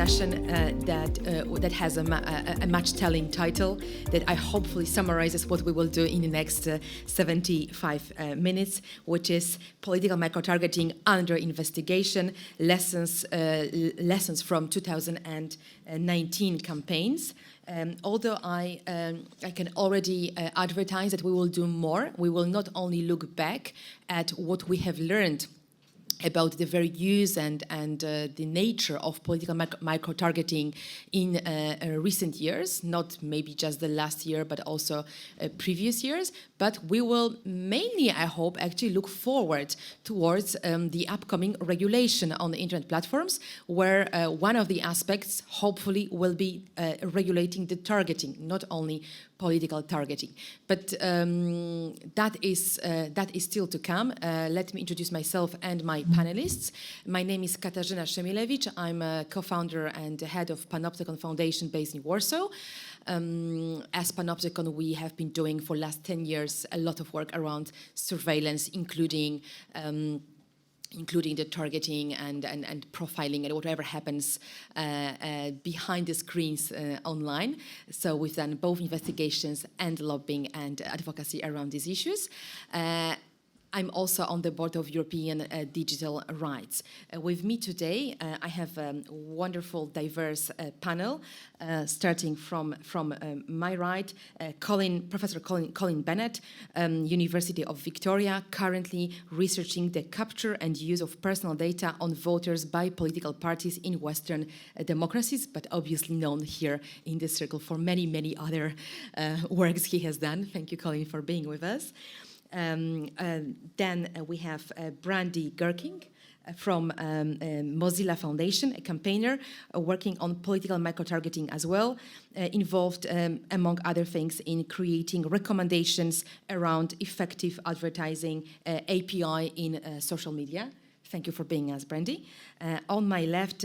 session that has a match-telling title that I hopefully summarizes what we will do in the next 75 minutes, which is political microtargeting under investigation, lessons from 2019 campaigns. Although I can already advertise that we will do more. We will not only look back at what we have learned about the very use and the nature of political micro-targeting in recent years, not maybe just the last year, but also previous years. But we will mainly, I hope, actually look forward towards the upcoming regulation on the internet platforms, where one of the aspects, hopefully, will be regulating the targeting, not only political targeting. But that is still to come. Let me introduce myself and my panelists. My name is Katarzyna Szymielewicz. I'm a co-founder and head of Panoptykon Foundation based in Warsaw. As Panoptykon, we have been doing for the last 10 years a lot of work around surveillance, including the targeting and profiling and whatever happens behind the screens online. So we've done both investigations and lobbying and advocacy around these issues. I'm also on the board of European Digital Rights. With me today, I have a wonderful, diverse panel, starting from my right, Professor Colin Bennett, University of Victoria, currently researching the capture and use of personal data on voters by political parties in Western democracies, but obviously known here in this circle for many, many other works he has done. Thank you, Colin, for being with us. Then we have Brandi Geurkink from Mozilla Foundation, a campaigner working on political microtargeting as well, involved, among other things, in creating recommendations around effective advertising API in social media. Thank you for being with us, Brandi. On my left,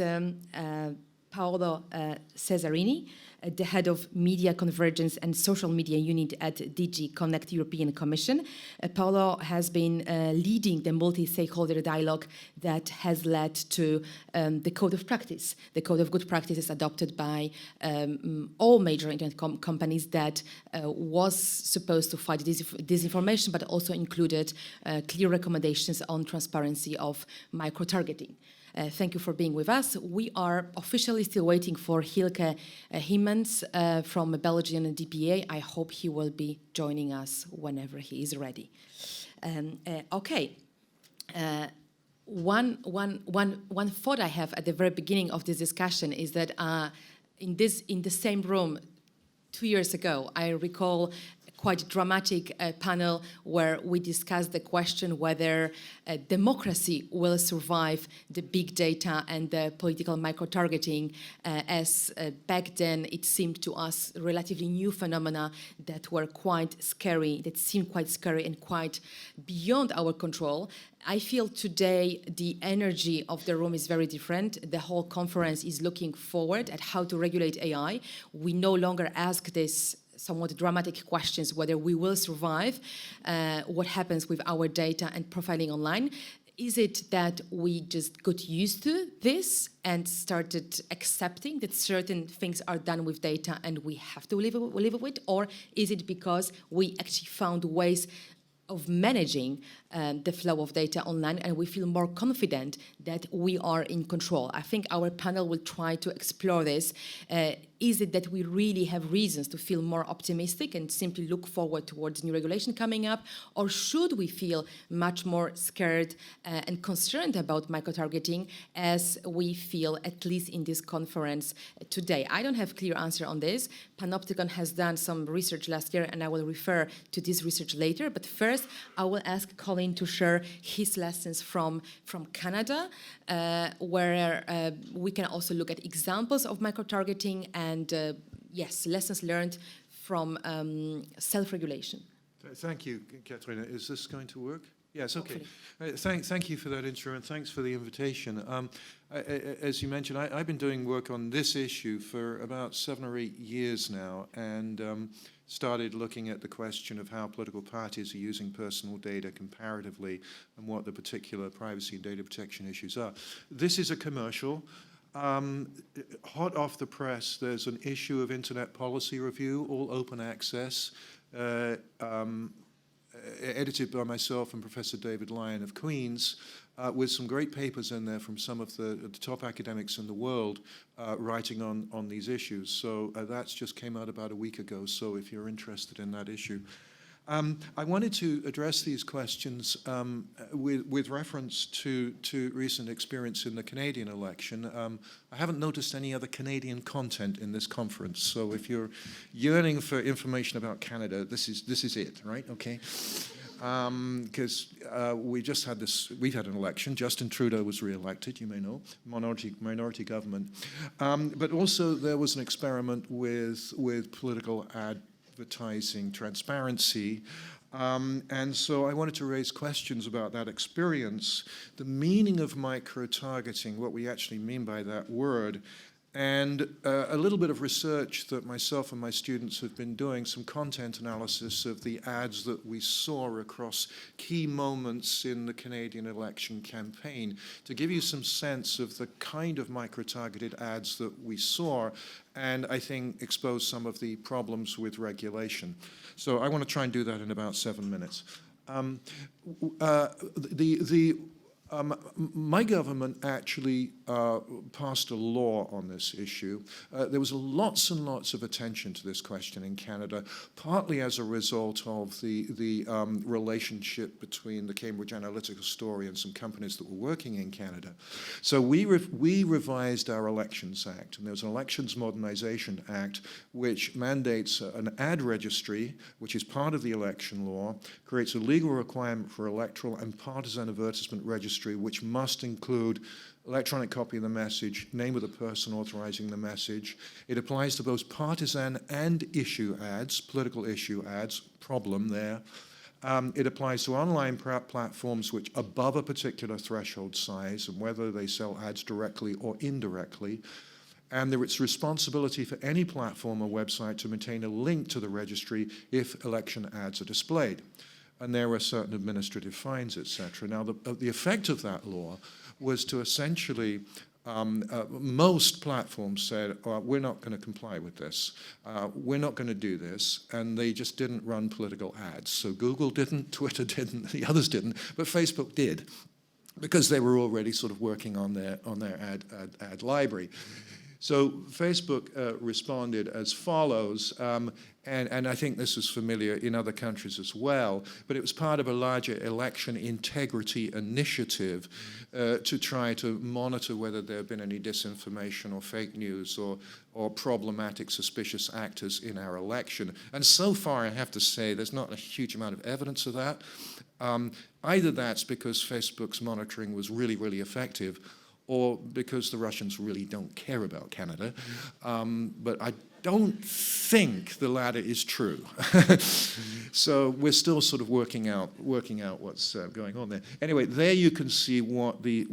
Paolo Cesarini, the head of Media Convergence and Social Media Unit at DG CNECT European Commission. Paolo has been leading the multi-stakeholder dialogue that has led to the Code of Practice. The Code of Good Practices adopted by all major internet companies that was supposed to fight disinformation, but also included clear recommendations on transparency of micro-targeting. Thank you for being with us. We are officially still waiting for Hielke Hijmans from Belgian DPA. I hope he will be joining us whenever he is ready. Okay. One thought I have at the very beginning of this discussion is that in the same room 2 years ago, I recall quite dramatic panel where we discussed the question whether democracy will survive the big data and the political micro-targeting, as back then it seemed to us relatively new phenomena that were quite scary, that seemed quite scary and quite beyond our control. I feel today the energy of the room is very different. The whole conference is looking forward at how to regulate AI. We no longer ask this somewhat dramatic questions whether we will survive, what happens with our data and profiling online. Is it that we just got used to this and started accepting that certain things are done with data and we have to live with it? Or is it because we actually found ways of managing the flow of data online and we feel more confident that we are in control? I think our panel will try to explore this. Is it that we really have reasons to feel more optimistic and simply look forward towards new regulation coming up? Or should we feel much more scared and concerned about micro-targeting as we feel, at least in this conference today? I don't have a clear answer on this. Panoptykon has done some research last year and I will refer to this research later. But first, I will ask Colin to share his lessons from Canada, where we can also look at examples of micro-targeting and, yes, lessons learned from self-regulation. Thank you, Katarzyna. Is this going to work? Yes, okay. Thank you for that intro and thanks for the invitation. As you mentioned, I've been doing work on this issue for about 7 or 8 years now, and started looking at the question of how political parties are using personal data comparatively and what the particular privacy and data protection issues are. This is a commercial. Hot off the press, there's an issue of Internet Policy Review, all open access, edited by myself and Professor David Lyon of Queen's, with some great papers in there from some of the top academics in the world writing on these issues. So that's just came out about a week ago, so if you're interested in that issue. I wanted to address these questions with reference to recent experience in the Canadian election. I haven't noticed any other Canadian content in this conference, so if you're yearning for information about Canada, this is it, right? Okay. Because we've had an election. Justin Trudeau was re-elected, you may know, minority government. But also there was an experiment with political advertising transparency. And so I wanted to raise questions about that experience, the meaning of micro-targeting, what we actually mean by that word, and a little bit of research that myself and my students have been doing, some content analysis of the ads that we saw across key moments in the Canadian election campaign, to give you some sense of the kind of micro-targeted ads that we saw, and I think expose some of the problems with regulation. So I want to try and do that in about 7 minutes. My government actually passed a law on this issue. There was lots and lots of attention to this question in Canada, partly as a result of the relationship between the Cambridge Analytica story and some companies that were working in Canada. So we revised our Elections Act, and there's an Elections Modernization Act which mandates an ad registry, which is part of the election law, creates a legal requirement for electoral and partisan advertisement registry, which must include electronic copy of the message, name of the person authorizing the message. It applies to both partisan and issue ads, political issue ads, problem there. It applies to online platforms which above a particular threshold size, and whether they sell ads directly or indirectly. And there is responsibility for any platform or website to maintain a link to the registry if election ads are displayed. And there were certain administrative fines, etc. Now, the effect of that law was to essentially, most platforms said, oh, we're not going to comply with this. We're not going to do this. And they just didn't run political ads. So Google didn't, Twitter didn't, the others didn't, but Facebook did, because they were already sort of working on their ad library. So Facebook responded as follows, and I think this is familiar in other countries as well, but it was part of a larger election integrity initiative to try to monitor whether there have been any disinformation or fake news or problematic, suspicious actors in our election. And so far, I have to say, there's not a huge amount of evidence of that. Either that's because Facebook's monitoring was really, really effective, or because the Russians really don't care about Canada. But I don't think the latter is true. So we're still sort of working out what's going on there. Anyway, there you can see what the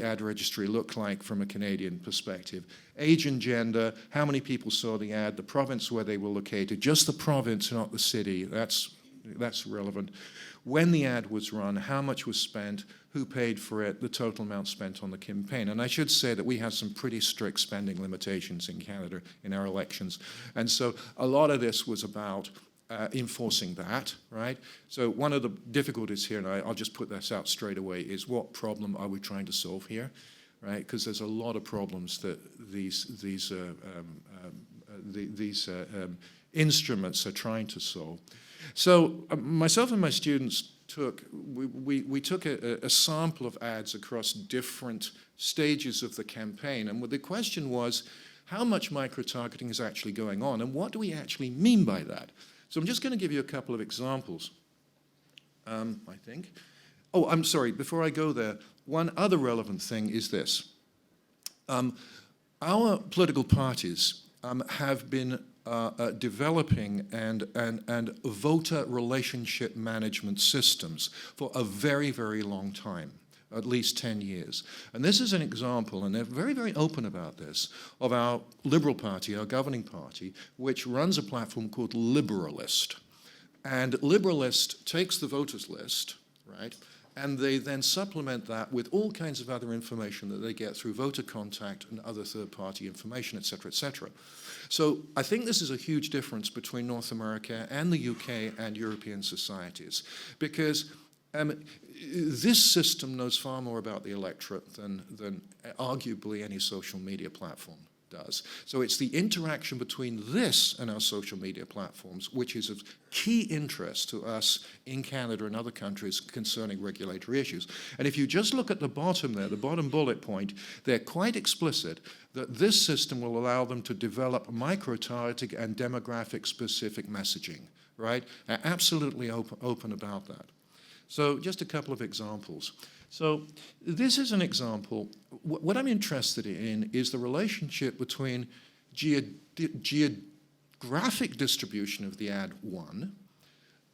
ad registry looked like from a Canadian perspective. Age and gender, how many people saw the ad, the province where they were located, just the province, not the city. That's relevant. When the ad was run, how much was spent, who paid for it, the total amount spent on the campaign. And I should say that we have some pretty strict spending limitations in Canada in our elections. And so a lot of this was about enforcing that, right? So one of the difficulties here, and I'll just put this out straight away, is what problem are we trying to solve here, right? Because there's a lot of problems that these instruments are trying to solve. So myself and my students took a sample of ads across different stages of the campaign, and the question was, how much micro-targeting is actually going on, and what do we actually mean by that? So I'm just going to give you a couple of examples, I think. Oh, I'm sorry, before I go there, one other relevant thing is this. Our political parties have been developing and voter relationship management systems for a very, very long time, at least 10 years. And this is an example, and they're very, very open about this, of our Liberal Party, our governing party, which runs a platform called Liberalist. And Liberalist takes the voters list, right, and they then supplement that with all kinds of other information that they get through voter contact and other third-party information, et cetera, et cetera. So I think this is a huge difference between North America and the UK and European societies, because this system knows far more about the electorate than arguably any social media platform does. So it's the interaction between this and our social media platforms which is of key interest to us in Canada and other countries concerning regulatory issues. And if you just look at the bottom there, the bottom bullet point, they're quite explicit that this system will allow them to develop micro-targeting and demographic-specific messaging, right? They're absolutely open about that. So just a couple of examples. So this is an example. What I'm interested in is the relationship between geographic distribution of the ad, 1,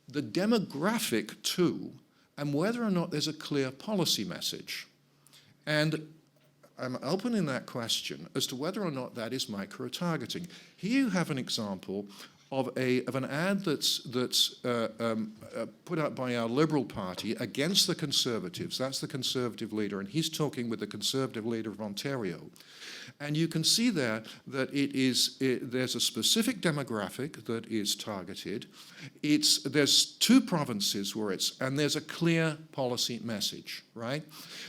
the demographic, 2, and whether or not there's a clear policy message. And I'm opening that question as to whether or not that is micro-targeting. Here you have an example of an ad that's put out by our Liberal Party against the Conservatives. That's the Conservative leader, and he's talking with the Conservative leader of Ontario. And you can see there that there's a specific demographic that is targeted. There's 2 provinces where and there's a clear policy message, right?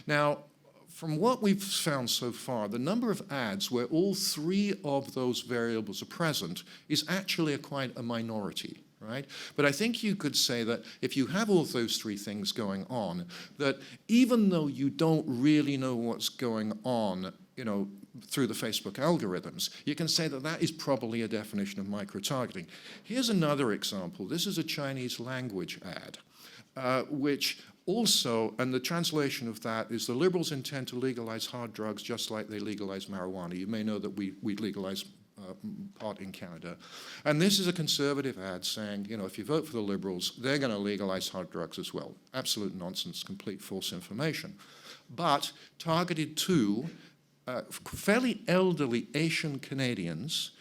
Now, from what we've found so far, the number of ads where all 3 of those variables are present is actually quite a minority, right? But I think you could say that if you have all those 3 things going on, that even though you don't really know what's going on, through the Facebook algorithms, you can say that that is probably a definition of micro-targeting. Here's another example. This is a Chinese language ad, which also, and the translation of that is the Liberals intend to legalize hard drugs just like they legalize marijuana. You may know that we legalize pot in Canada. And this is a Conservative ad saying, if you vote for the Liberals, they're going to legalize hard drugs as well. Absolute nonsense, complete false information. But targeted to fairly elderly Asian Canadians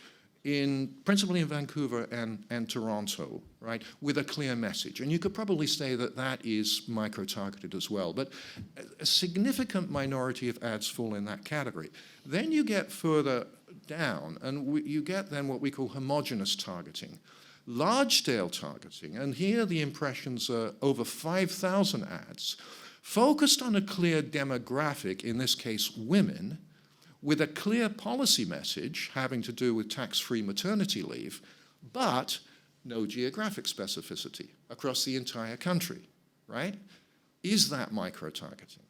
principally in Vancouver and Toronto, right, with a clear message. And you could probably say that that is micro-targeted as well, but a significant minority of ads fall in that category. Then you get further down, and you get then what we call homogeneous targeting. Large-scale targeting, and here the impressions are over 5,000 ads, focused on a clear demographic, in this case women, with a clear policy message having to do with tax-free maternity leave, but no geographic specificity across the entire country, right? Is that micro-targeting?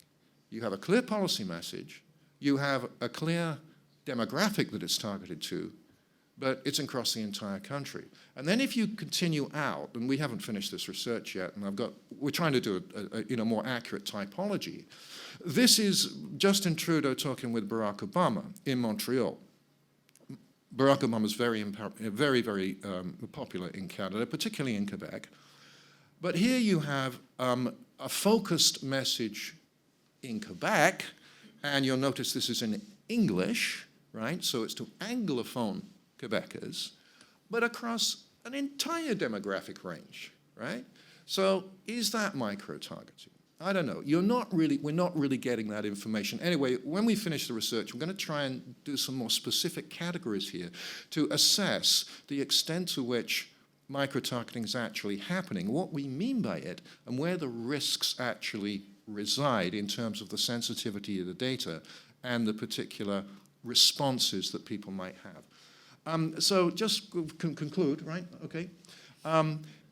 You have a clear policy message, you have a clear demographic that it's targeted to, but it's across the entire country. And then if you continue out, and we haven't finished this research yet, and we're trying to do a more accurate typology. This is Justin Trudeau talking with Barack Obama in Montreal. Barack Obama is very, very popular in Canada, particularly in Quebec. But here you have a focused message in Quebec, and you'll notice this is in English, right? So it's to Anglophone Quebecers, but across an entire demographic range, right? So is that micro-targeting? I don't know. We're not really getting that information. Anyway, when we finish the research, we're going to try and do some more specific categories here to assess the extent to which micro-targeting is actually happening, what we mean by it, and where the risks actually reside in terms of the sensitivity of the data and the particular responses that people might have. So just conclude, right? Okay.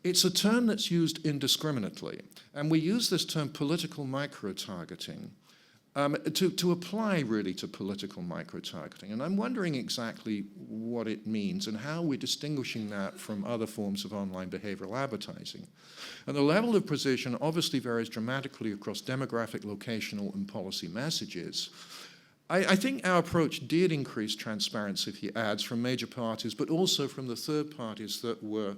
It's a term that's used indiscriminately, and we use this term political micro-targeting to apply really to political micro-targeting. And I'm wondering exactly what it means and how we're distinguishing that from other forms of online behavioral advertising. And the level of precision obviously varies dramatically across demographic, locational, and policy messages. I think our approach did increase transparency for the ads from major parties, but also from the third parties that were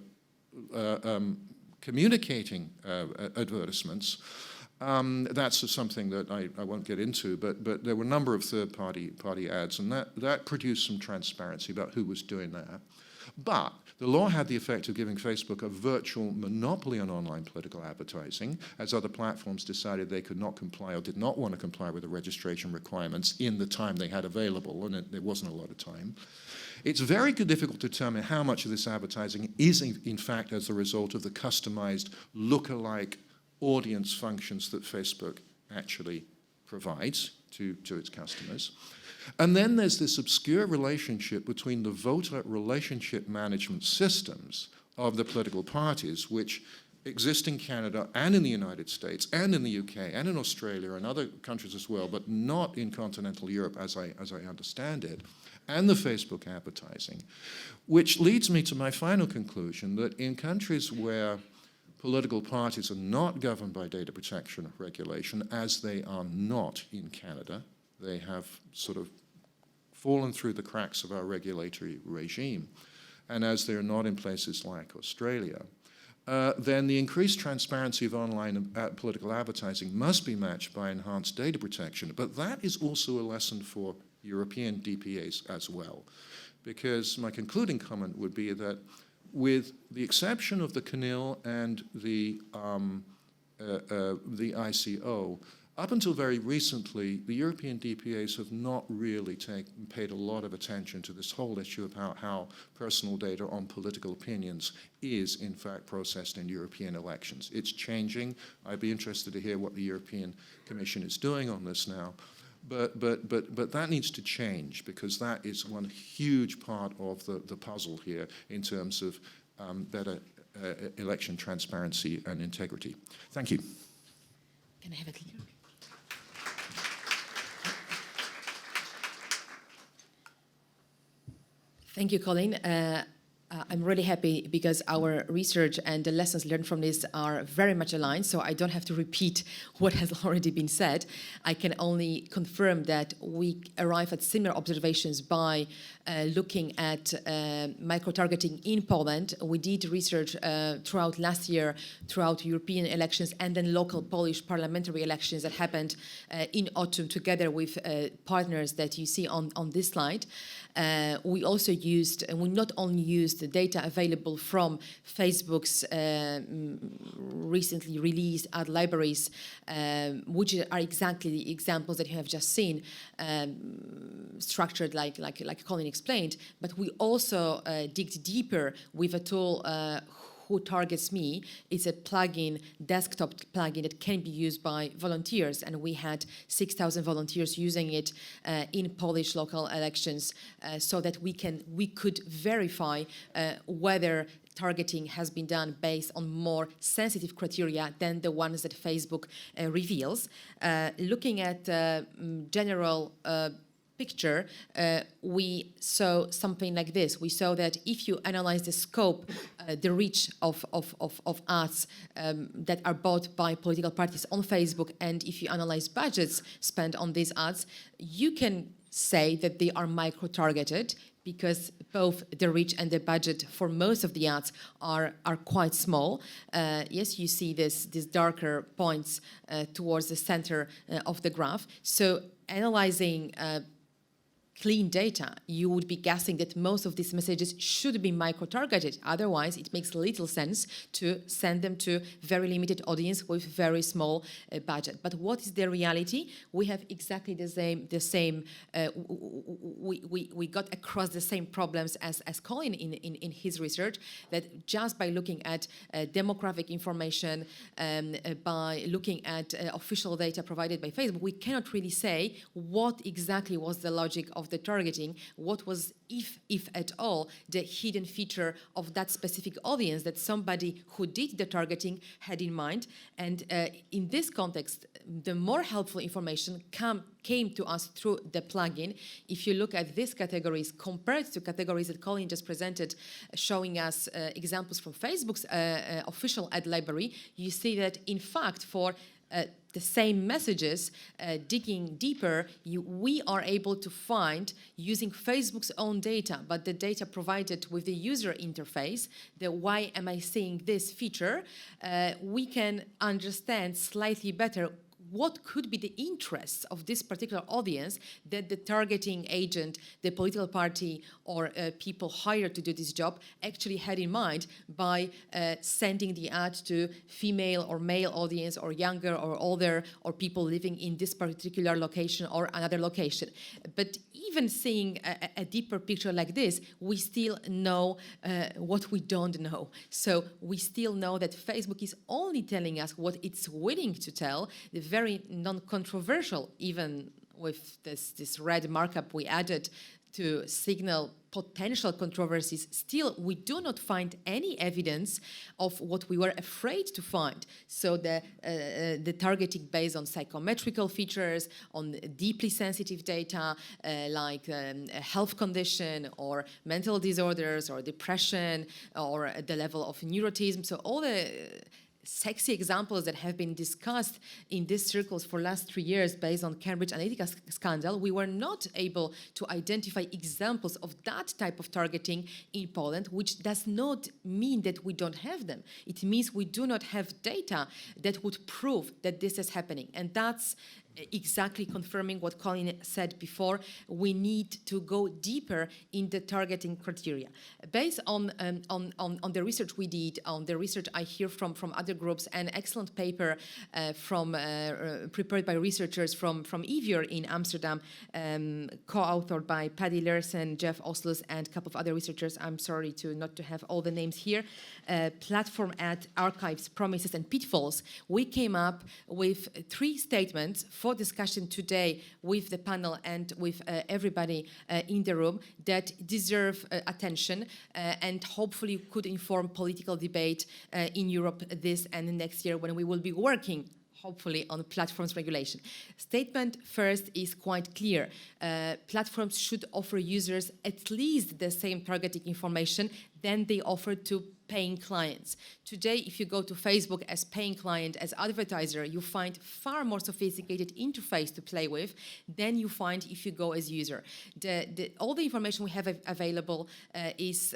communicating advertisements. That's something that I won't get into, but there were a number of third-party ads, and that produced some transparency about who was doing that. But The law had the effect of giving Facebook a virtual monopoly on online political advertising, as other platforms decided they could not comply or did not want to comply with the registration requirements in the time they had available, and there wasn't a lot of time. It's very difficult to determine how much of this advertising is in fact as a result of the customized lookalike audience functions that Facebook actually provides to its customers. And then there's this obscure relationship between the voter relationship management systems of the political parties, which exist in Canada and in the United States and in the UK and in Australia and other countries as well, but not in continental Europe as I understand it, and the Facebook advertising, which leads me to my final conclusion that in countries where political parties are not governed by data protection regulation, as they are not in Canada, they have sort of fallen through the cracks of our regulatory regime, and as they're not in places like Australia, then the increased transparency of online political advertising must be matched by enhanced data protection. But that is also a lesson for European DPAs as well, because my concluding comment would be that with the exception of the CNIL and the ICO, up until very recently, the European DPAs have not really paid a lot of attention to this whole issue about how personal data on political opinions is, in fact, processed in European elections. It's changing. I'd be interested to hear what the European Commission is doing on this now. But that needs to change, because that is one huge part of the puzzle here in terms of better election transparency and integrity. Thank you. Can I have it? Thank you, Colin. I'm really happy because our research and the lessons learned from this are very much aligned, so I don't have to repeat what has already been said. I can only confirm that we arrive at similar observations by looking at micro-targeting in Poland. We did research throughout last year, throughout European elections and then local Polish parliamentary elections that happened in autumn together with partners that you see on this slide. We also used, and we not only used the data available from Facebook's recently released ad libraries, which are exactly the examples that you have just seen, structured like Colin explained, but we also digged deeper with a tool Who Targets Me. It's a plugin, desktop plugin that can be used by volunteers, and we had 6,000 volunteers using it in Polish local elections, so that we could verify whether targeting has been done based on more sensitive criteria than the ones that Facebook reveals. Looking at general picture, we saw something like this. We saw that if you analyze the scope, the reach of ads that are bought by political parties on Facebook, and if you analyze budgets spent on these ads, you can say that they are micro-targeted, because both the reach and the budget for most of the ads are quite small. Yes, you see these darker points towards the center of the graph. So analyzing clean data, you would be guessing that most of these messages should be micro-targeted. Otherwise, it makes little sense to send them to very limited audience with very small budget. But what is the reality? We have exactly the same. We got across the same problems as Colin in his research, that just by looking at demographic information, by looking at official data provided by Facebook, we cannot really say what exactly was the logic of the targeting, what was, if at all, the hidden feature of that specific audience that somebody who did the targeting had in mind. And in this context, the more helpful information came to us through the plugin. If you look at these categories compared to categories that Colin just presented, showing us examples from Facebook's official ad library, you see that, in fact, for the same messages, digging deeper, we are able to find, using Facebook's own data, but the data provided with the user interface, the why am I seeing this feature, we can understand slightly better what could be the interests of this particular audience that the targeting agent, the political party, or people hired to do this job actually had in mind by sending the ad to female or male audience, or younger or older, or people living in this particular location or another location. But even seeing a deeper picture like this, we still know what we don't know. So we still know that Facebook is only telling us what it's willing to tell, the very non-controversial, even with this red markup we added to signal potential controversies. Still, we do not find any evidence of what we were afraid to find. So the targeting based on psychometrical features, on deeply sensitive data like a health condition or mental disorders or depression or the level of neuroticism. So all the sexy examples that have been discussed in these circles for the last 3 years based on Cambridge Analytica scandal, we were not able to identify examples of that type of targeting in Poland, which does not mean that we don't have them. It means we do not have data that would prove that this is happening. And that's exactly confirming what Colin said before. We need to go deeper in the targeting criteria. Based on the research we did, on the research I hear from other groups, an excellent paper prepared by researchers from EVIR in Amsterdam, co-authored by Paddy Larson, Jeff Oslos, and a couple of other researchers. I'm sorry not to have all the names here. Platform ad archives, promises, and pitfalls. We came up with 3 statements for discussion today with the panel and with everybody in the room that deserve attention and hopefully could inform political debate in Europe this and next year when we will be working hopefully on platforms regulation. Statement first is quite clear. Platforms should offer users at least the same targeting information than they offer to paying clients. Today, if you go to Facebook as paying client, as advertiser, you find far more sophisticated interface to play with than you find if you go as user. All the information we have available is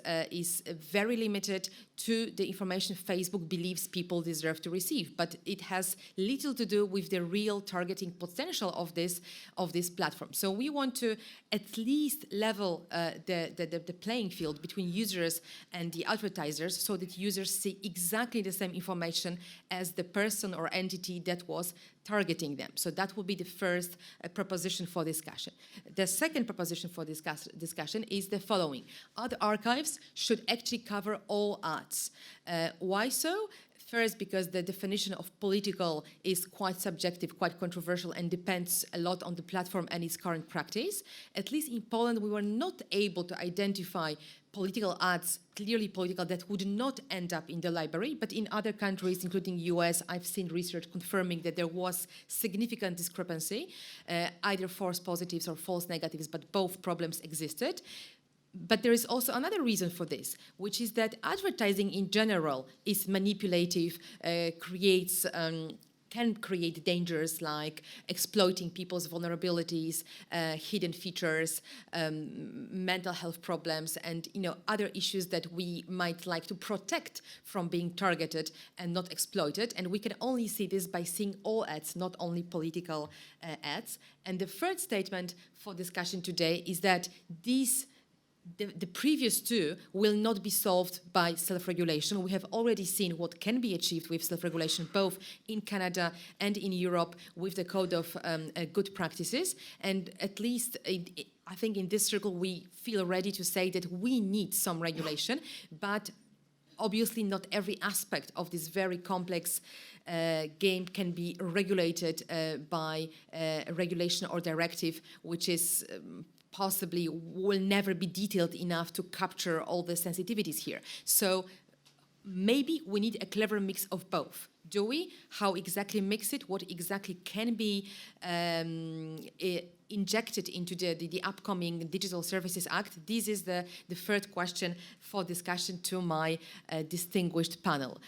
very limited to the information Facebook believes people deserve to receive, but it has little to do with the real targeting potential of this platform. So we want to at least level the playing field between users and the advertisers, so that users see exactly the same information as the person or entity that was targeting them. So that will be the first proposition for discussion. The second proposition for discussion is the following. Ad archives should actually cover all ads. Why so? First, because the definition of political is quite subjective, quite controversial, and depends a lot on the platform and its current practice. At least in Poland, we were not able to identify political ads, clearly political, that would not end up in the library. But in other countries, including US, I've seen research confirming that there was significant discrepancy, either false positives or false negatives, but both problems existed. But there is also another reason for this, which is that advertising in general is manipulative, can create dangers like exploiting people's vulnerabilities, hidden features, mental health problems, and other issues that we might like to protect from being targeted and not exploited. And we can only see this by seeing all ads, not only political ads. And the third statement for discussion today is that the previous 2 will not be solved by self-regulation. We have already seen what can be achieved with self-regulation, both in Canada and in Europe, with the Code of Good Practices. And at least, I think in this circle, we feel ready to say that we need some regulation, but obviously not every aspect of this very complex game can be regulated by regulation or directive, which is possibly will never be detailed enough to capture all the sensitivities here. So maybe we need a clever mix of both. Do we? How exactly mix it? What exactly can be injected into the upcoming Digital Services Act? This is the third question for discussion to my distinguished panel.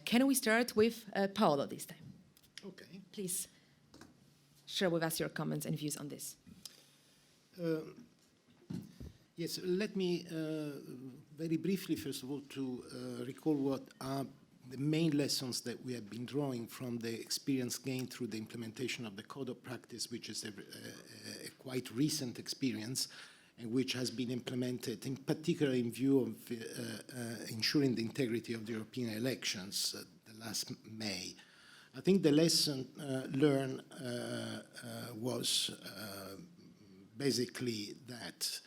Can we start with Paolo this time? Okay. Please share with us your comments and views on this. Yes, let me very briefly, first of all, to recall what are the main lessons that we have been drawing from the experience gained through the implementation of the Code of Practice, which is a quite recent experience, and which has been implemented in particular in view of ensuring the integrity of the European elections the last May. I think the lesson learned was basically that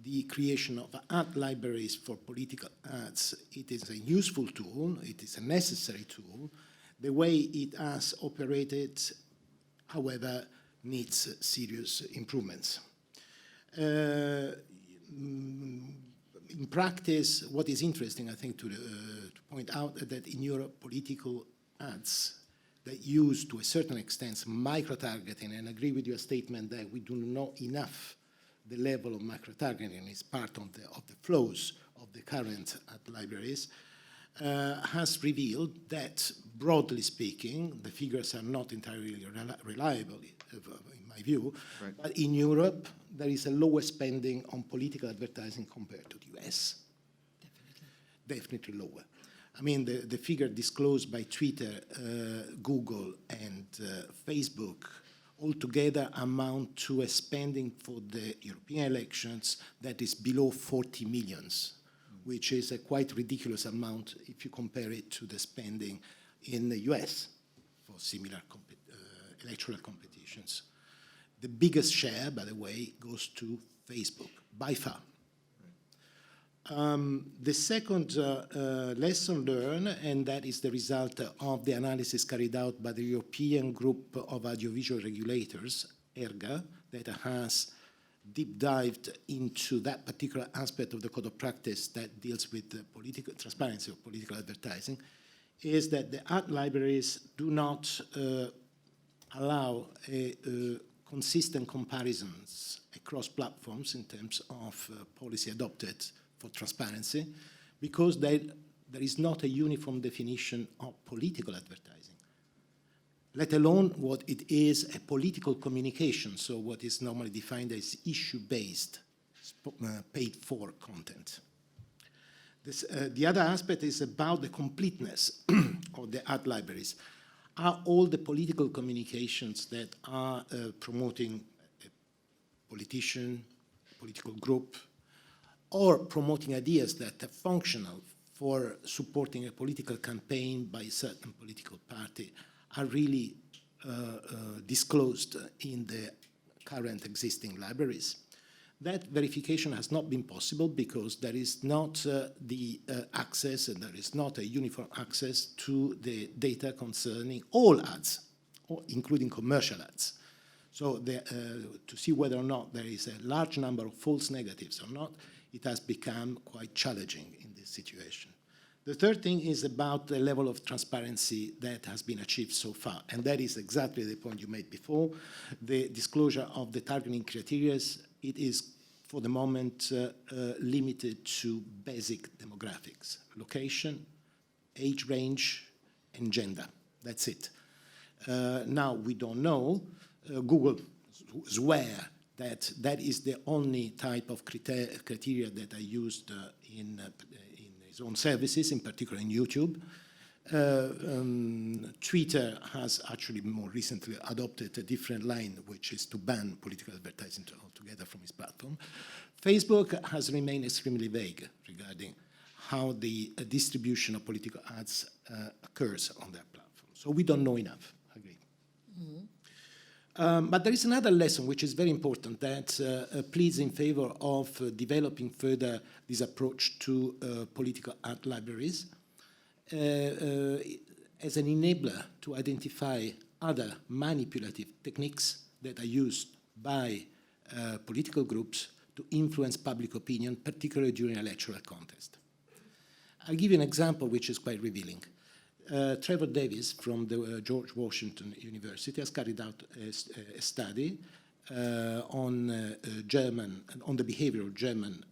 the creation of ad libraries for political ads, it is a useful tool, it is a necessary tool. The way it has operated, however, needs serious improvements. In practice, what is interesting, I think, to point out that in Europe, political ads that use, to a certain extent, micro-targeting, and I agree with your statement that we do not know enough the level of micro-targeting is part of the flows of the current ad libraries, has revealed that, broadly speaking, the figures are not entirely reliable, in my view, right. But in Europe, there is a lower spending on political advertising compared to the US. Definitely lower. I mean, the figure disclosed by Twitter, Google, and Facebook altogether amount to a spending for the European elections that is below 40 millions, which is a quite ridiculous amount if you compare it to the spending in the US for similar electoral competitions. The biggest share, by the way, goes to Facebook, by far. The second lesson learned, and that is the result of the analysis carried out by the European Group of Audiovisual Regulators, ERGA, that has deep dived into that particular aspect of the Code of Practice that deals with the political transparency of political advertising, is that the ad libraries do not allow consistent comparisons across platforms in terms of policy adopted for transparency, because there is not a uniform definition of political advertising, let alone what it is a political communication, so what is normally defined as issue-based, paid-for content. The other aspect is about the completeness of the ad libraries. Are all the political communications that are promoting a politician, political group, or promoting ideas that are functional for supporting a political campaign by a certain political party, are really disclosed in the current existing libraries? That verification has not been possible because there is not the access, and there is not a uniform access to the data concerning all ads, including commercial ads. So to see whether or not there is a large number of false negatives or not, it has become quite challenging in this situation. The third thing is about the level of transparency that has been achieved so far, and that is exactly the point you made before. The disclosure of the targeting criteria, it is for the moment limited to basic demographics: location, age range, and gender. That's it. Now, we don't know. Google swear that that is the only type of criteria that are used in its own services, in particular in YouTube. Twitter has actually more recently adopted a different line, which is to ban political advertising altogether from its platform. Facebook has remained extremely vague regarding how the distribution of political ads occurs on their platform. So we don't know enough, I agree. Mm-hmm. But there is another lesson which is very important that pleads in favor of developing further this approach to political ad libraries as an enabler to identify other manipulative techniques that are used by political groups to influence public opinion, particularly during electoral contest. I'll give you an example which is quite revealing. Trevor Davis from the George Washington University has carried out a study on the behavior of German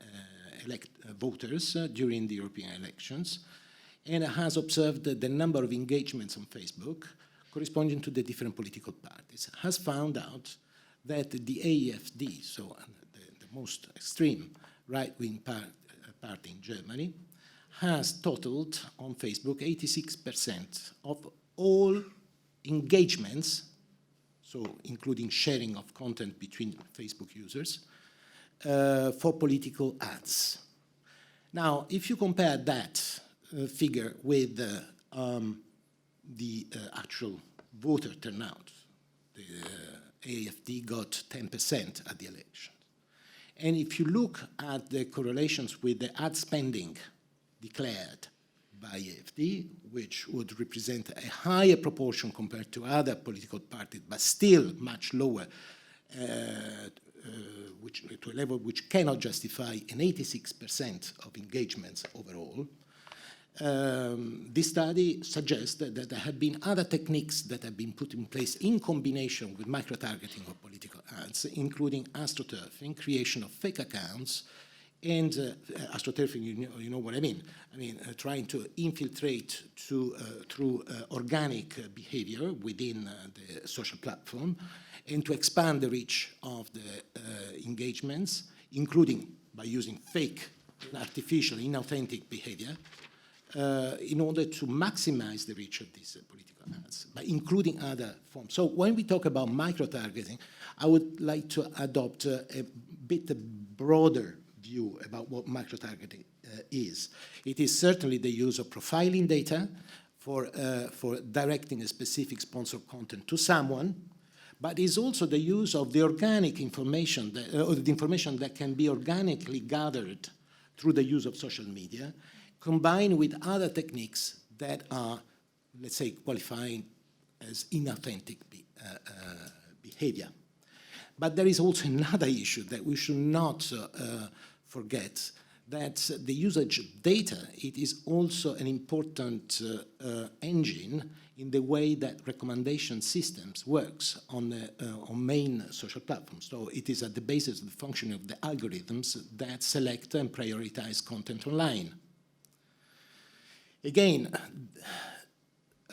voters during the European elections, and has observed the number of engagements on Facebook corresponding to the different political parties, has found out that the AfD, so the most extreme right-wing party in Germany, has totaled on Facebook 86% of all engagements, so including sharing of content between Facebook users, for political ads. Now, if you compare that figure with the actual voter turnout, the AFD got 10% at the election. And if you look at the correlations with the ad spending declared by AFD, which would represent a higher proportion compared to other political parties, but still much lower, to a level which cannot justify an 86% of engagements overall. This study suggests that there have been other techniques that have been put in place in combination with micro-targeting of political ads, including astroturfing, creation of fake accounts, and astroturfing, you know what I mean. I mean, trying to infiltrate through organic behavior within the social platform, and to expand the reach of the engagements, including by using fake, artificial, inauthentic behavior, in order to maximize the reach of these political ads, by including other forms. So when we talk about micro-targeting, I would like to adopt a bit broader view about what micro-targeting is. It is certainly the use of profiling data for directing a specific sponsored content to someone, but it's also the use of the organic information, or the information that can be organically gathered through the use of social media, combined with other techniques that are, let's say, qualifying as inauthentic behavior. But there is also another issue that we should not forget, that the usage of data, it is also an important engine in the way that recommendation systems works on main social platforms. So it is at the basis of the functioning of the algorithms that select and prioritize content online. Again,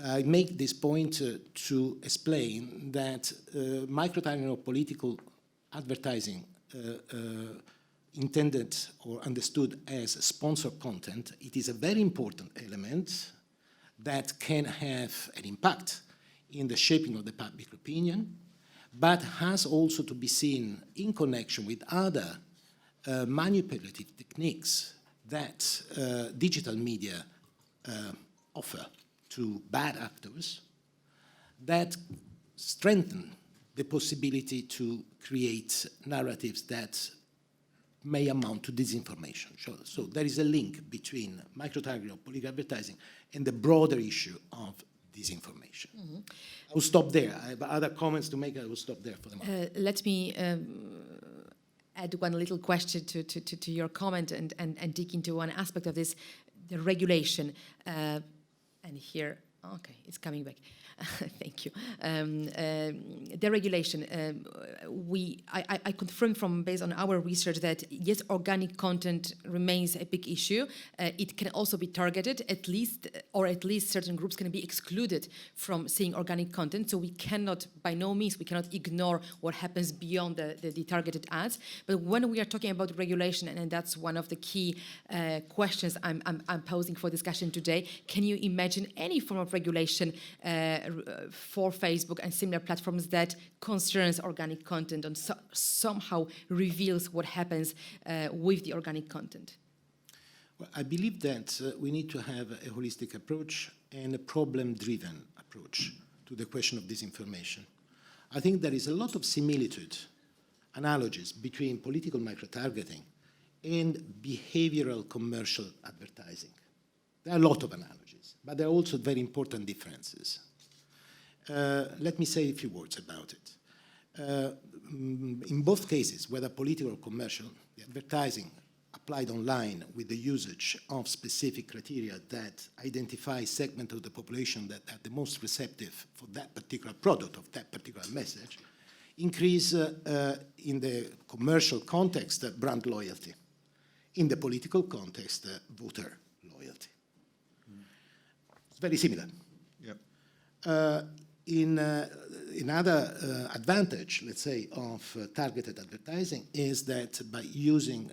I make this point to explain that micro-targeting of political advertising intended or understood as sponsored content, it is a very important element that can have an impact in the shaping of the public opinion, but has also to be seen in connection with other manipulative techniques that digital media offer to bad actors that strengthen the possibility to create narratives that may amount to disinformation. So there is a link between micro-targeting of political advertising and the broader issue of disinformation. Mm-hmm. I will stop there. I have other comments to make. I will stop there for the moment. Let me add one little question to your comment and dig into one aspect of this, the regulation. And here, okay, it's coming back. Thank you. The regulation, I confirm based on our research that yes, organic content remains a big issue. It can also be targeted, at least certain groups can be excluded from seeing organic content. So we cannot, by no means, we cannot ignore what happens beyond the targeted ads. But when we are talking about regulation, and that's one of the key questions I'm posing for discussion today, can you imagine any form of regulation for Facebook and similar platforms that concerns organic content and somehow reveals what happens with the organic content? Well, I believe that we need to have a holistic approach and a problem-driven approach to the question of disinformation. I think there is a lot of similitude, analogies between political micro-targeting and behavioral commercial advertising. There are a lot of analogies, but there are also very important differences. Let me say a few words about it. In both cases, whether political or commercial, the advertising applied online with the usage of specific criteria that identify segment of the population that are the most receptive for that particular product, of that particular message, increase in the commercial context brand loyalty, in the political context voter loyalty. It's very similar. Yep. Another advantage, let's say, of targeted advertising is that by using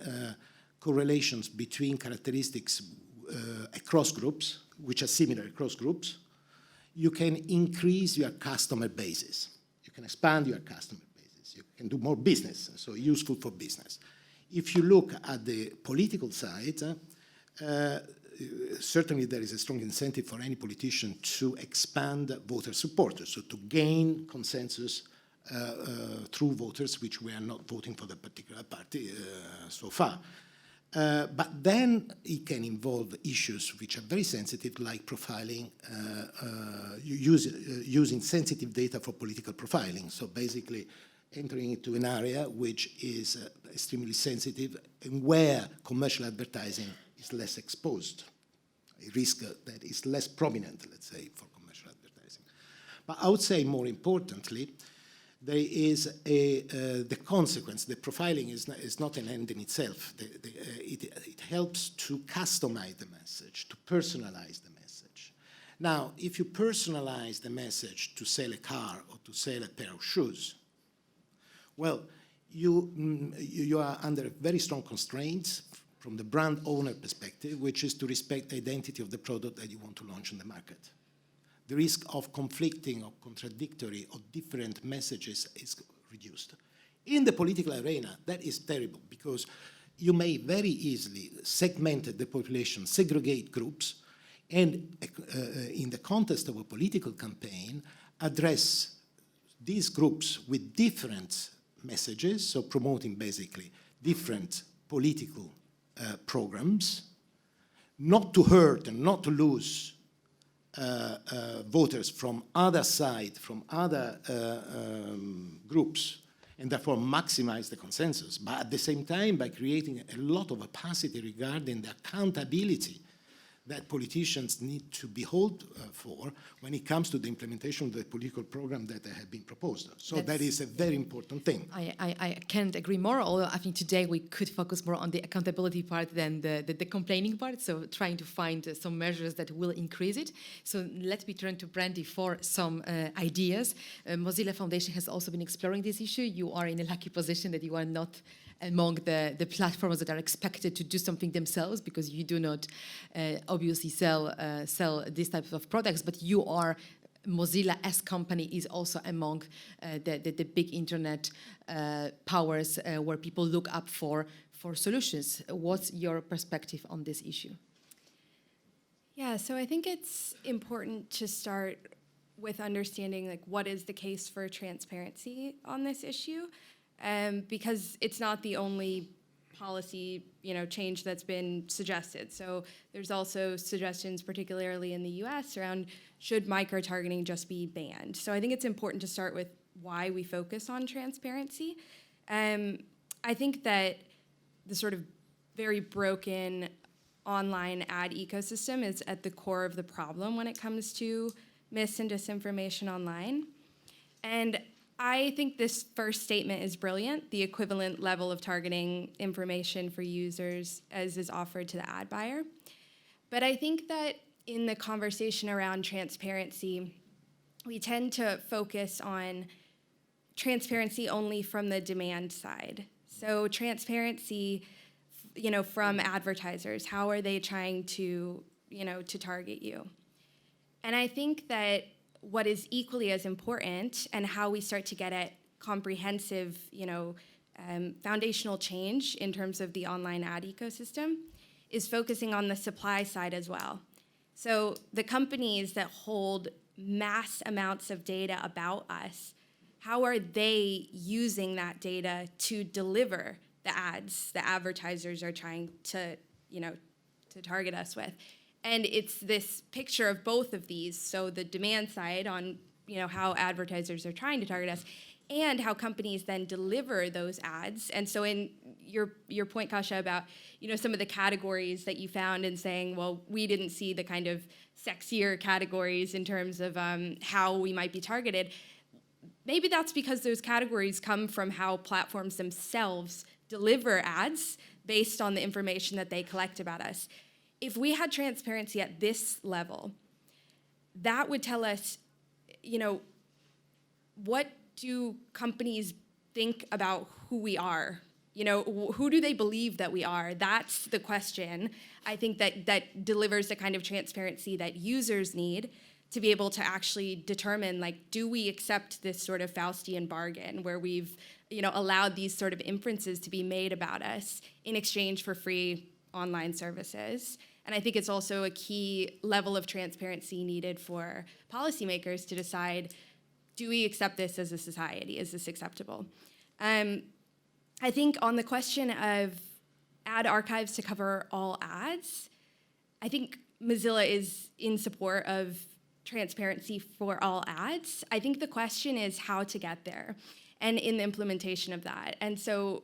correlations between characteristics across groups, which are similar across groups, you can increase your customer bases. You can expand your customer bases. You can do more business, so useful for business. If you look at the political side, certainly there is a strong incentive for any politician to expand voter support, so to gain consensus through voters which were not voting for the particular party so far. But then it can involve issues which are very sensitive, like profiling, using sensitive data for political profiling. So basically entering into an area which is extremely sensitive and where commercial advertising is less exposed, a risk that is less prominent, let's say, for commercial advertising. But I would say more importantly, there is the consequence. The profiling is not an end in itself. It helps to customize the message, to personalize the message. Now, if you personalize the message to sell a car or to sell a pair of shoes, well, you are under very strong constraints from the brand owner perspective, which is to respect the identity of the product that you want to launch on the market. The risk of conflicting or contradictory or different messages is reduced. In the political arena, that is terrible because you may very easily segment the population, segregate groups, and in the context of a political campaign, address these groups with different messages, so promoting basically different political programs, not to hurt and not to lose voters from other side, from other groups, and therefore maximize the consensus, but at the same time by creating a lot of opacity regarding the accountability that politicians need to be held for when it comes to the implementation of the political program that have been proposed. So that is a very important thing. I can't agree more, although I think today we could focus more on the accountability part than the complaining part, so trying to find some measures that will increase it. So let me turn to Brandi for some ideas. Mozilla Foundation has also been exploring this issue. You are in a lucky position that you are not among the platforms that are expected to do something themselves, because you do not obviously sell these types of products, but you are, Mozilla as company is also among the big internet powers where people look up for solutions. What's your perspective on this issue? Yeah, so I think it's important to start with understanding like what is the case for transparency on this issue. Because it's not the only policy, change that's been suggested. So there's also suggestions, particularly in the US, around should microtargeting just be banned. So I think it's important to start with why we focus on transparency. I think that the sort of very broken online ad ecosystem is at the core of the problem when it comes to mis and disinformation online. And I think this first statement is brilliant, the equivalent level of targeting information for users as is offered to the ad buyer. But I think that in the conversation around transparency, we tend to focus on transparency only from the demand side. So transparency, from advertisers, how are they trying to, to target you? And I think that what is equally as important and how we start to get at comprehensive, foundational change in terms of the online ad ecosystem is focusing on the supply side as well. So the companies that hold mass amounts of data about us, how are they using that data to deliver the ads the advertisers are trying to, to target us with? And it's this picture of both of these, so the demand side on how advertisers are trying to target us, and how companies then deliver those ads. And so in your point, Kasia, about some of the categories that you found and saying, well, we didn't see the kind of sexier categories in terms of how we might be targeted. Maybe that's because those categories come from how platforms themselves deliver ads based on the information that they collect about us. If we had transparency at this level, that would tell us, what do companies think about who we are, who do they believe that we are? That's the question, I think, that delivers the kind of transparency that users need to be able to actually determine, like, do we accept this sort of Faustian bargain where we've, allowed these sort of inferences to be made about us in exchange for free online services? And I think it's also a key level of transparency needed for policymakers to decide, do we accept this as a society? Is this acceptable? I think on the question of ad archives to cover all ads, I think Mozilla is in support of transparency for all ads. I think the question is how to get there and in the implementation of that. And so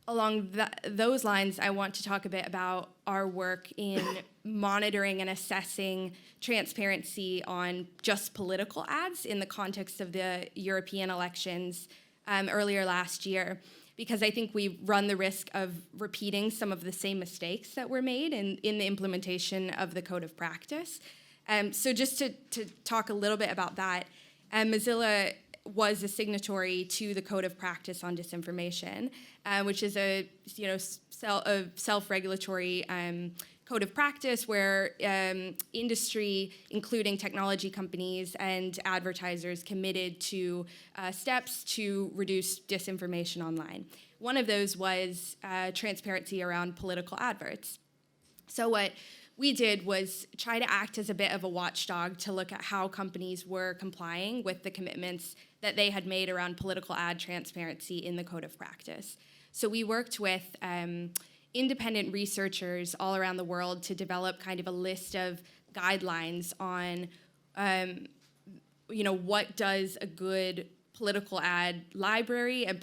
along those lines, I want to talk a bit about our work in monitoring and assessing transparency on just political ads in the context of the European elections earlier last year, because I think we run the risk of repeating some of the same mistakes that were made in the implementation of the code of practice. So just to talk a little bit about that, Mozilla was a signatory to the Code of Practice on Disinformation, which is a self-regulatory code of practice where industry, including technology companies and advertisers, committed to steps to reduce disinformation online. One of those was transparency around political adverts. So what we did was try to act as a bit of a watchdog to look at how companies were complying with the commitments that they had made around political ad transparency in the Code of Practice. So we worked with independent researchers all around the world to develop kind of a list of guidelines on, what does a good political ad library and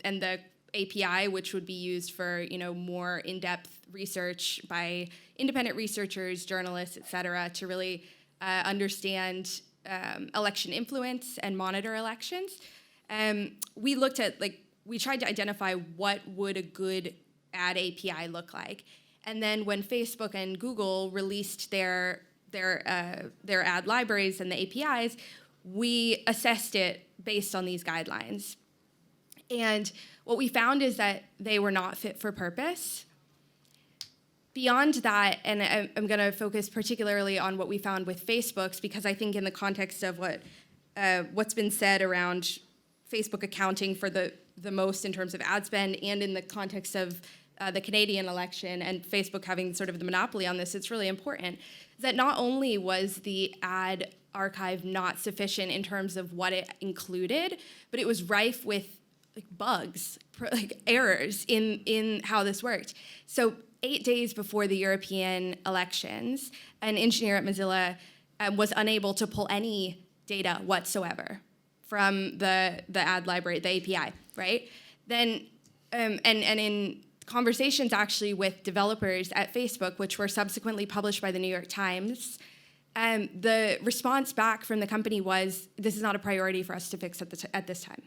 and the API, which would be used for more in-depth research by independent researchers, journalists, et cetera, to really understand election influence and monitor elections. We looked at, we tried to identify what would a good ad API look like. And then when Facebook and Google released their ad libraries and the APIs, we assessed it based on these guidelines. And what we found is that they were not fit for purpose. Beyond that, and I'm going to focus particularly on what we found with Facebook's, because I think in the context of what's been said around Facebook accounting for the most in terms of ad spend, and in the context of the Canadian election and Facebook having sort of the monopoly on this, it's really important that not only was the ad archive not sufficient in terms of what it included, but it was rife with bugs, errors in how this worked. So 8 days before the European elections, an engineer at Mozilla was unable to pull any data whatsoever from the ad library, the API, right? Then, and in conversations actually with developers at Facebook, which were subsequently published by the New York Times, the response back from the company was, this is not a priority for us to fix at this time,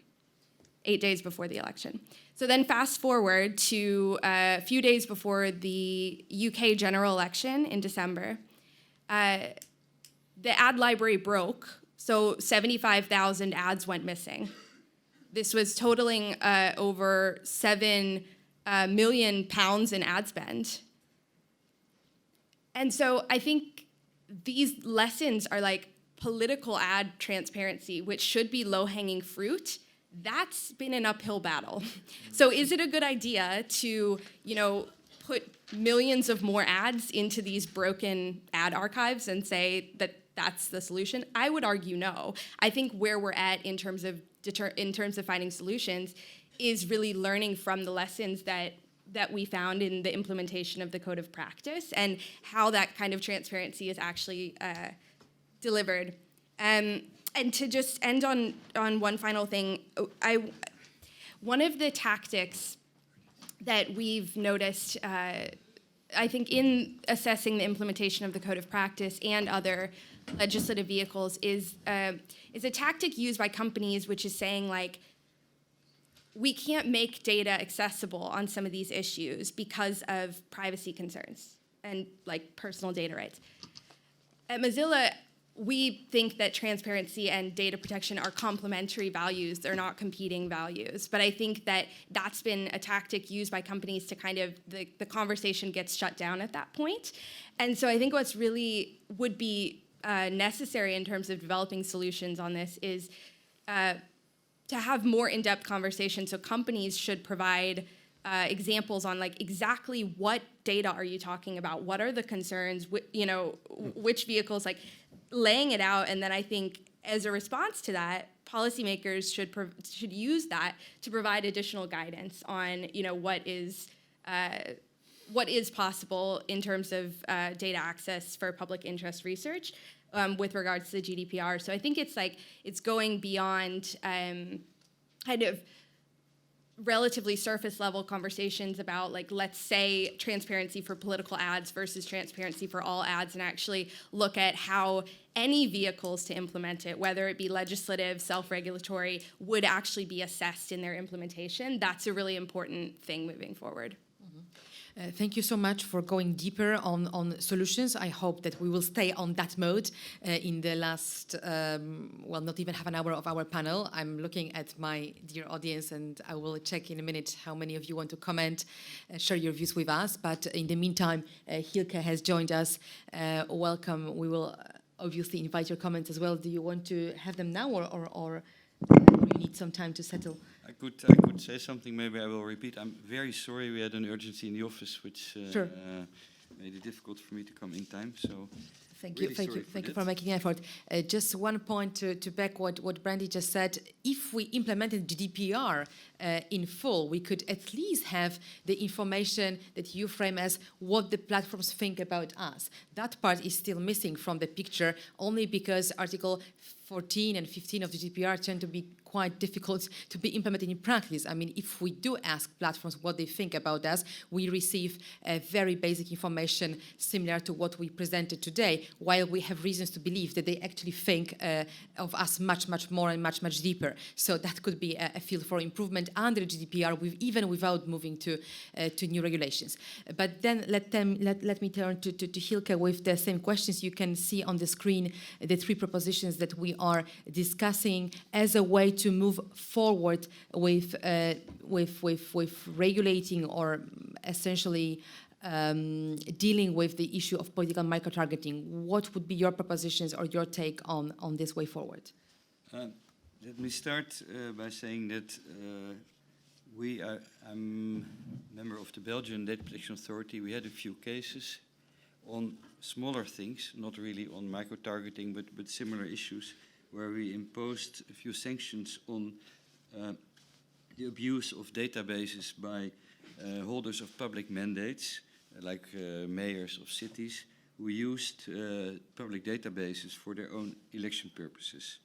8 days before the election. So then fast forward to a few days before the UK general election in December, the ad library broke, so 75,000 ads went missing. This was totaling over £7 million in ad spend. And so I think these lessons are like political ad transparency, which should be low-hanging fruit. That's been an uphill battle. So is it a good idea to, put millions of more ads into these broken ad archives and say that that's the solution? I would argue no. I think where we're at in terms of finding solutions is really learning from the lessons that we found in the implementation of the Code of Practice and how that kind of transparency is actually delivered. And to just end on one final thing, one of the tactics that we've noticed, I think in assessing the implementation of the Code of Practice and other legislative vehicles is a tactic used by companies, which is saying, we can't make data accessible on some of these issues because of privacy concerns and personal data rights. At Mozilla, we think that transparency and data protection are complementary values. They're not competing values. But I think that that's been a tactic used by companies to kind of, the conversation gets shut down at that point. And so I think what's really would be necessary in terms of developing solutions on this is to have more in-depth conversations. So companies should provide examples on like exactly what data are you talking about? What are the concerns? Which vehicles, like laying it out. And then I think as a response to that, policymakers should use that to provide additional guidance on what is possible in terms of data access for public interest research with regards to the GDPR. So I think it's going beyond kind of relatively surface level conversations about, like, let's say transparency for political ads versus transparency for all ads, and actually look at how any vehicles to implement it, whether it be legislative, self-regulatory, would actually be assessed in their implementation. That's a really important thing moving forward. Thank you so much for going deeper on solutions. I hope that we will stay on that mode in the last, not even half an hour of our panel. I'm looking at my dear audience, and I will check in a minute how many of you want to comment, share your views with us. But in the meantime, Hielke has joined us. Welcome. We will obviously invite your comments as well. Do you want to have them now, or you need some time to settle? I could say something. Maybe I will repeat. I'm very sorry. We had an urgency in the office, which Sure. Made it difficult for me to come in time. So thank really you for making effort. Just one point to back what Brandi just said. If we implemented GDPR in full, we could at least have the information that you frame as what the platforms think about us. That part is still missing from the picture, only because Article 14 and 15 of the GDPR tend to be quite difficult to be implemented in practice. I mean, if we do ask platforms what they think about us, we receive very basic information similar to what we presented today, while we have reasons to believe that they actually think of us much, much more and much, much deeper. So that could be a field for improvement under GDPR, even without moving to new regulations. But then let me turn to Hielke with the same questions. You can see on the screen the three propositions that we are discussing as a way to move forward with regulating or essentially dealing with the issue of political microtargeting. What would be your propositions or your take on this way forward? Let me start by saying that I'm a member of the Belgian Data Protection Authority. We had a few cases on smaller things, not really on microtargeting, but similar issues, where we imposed a few sanctions on the abuse of databases by holders of public mandates, like mayors of cities, who used public databases for their own election purposes.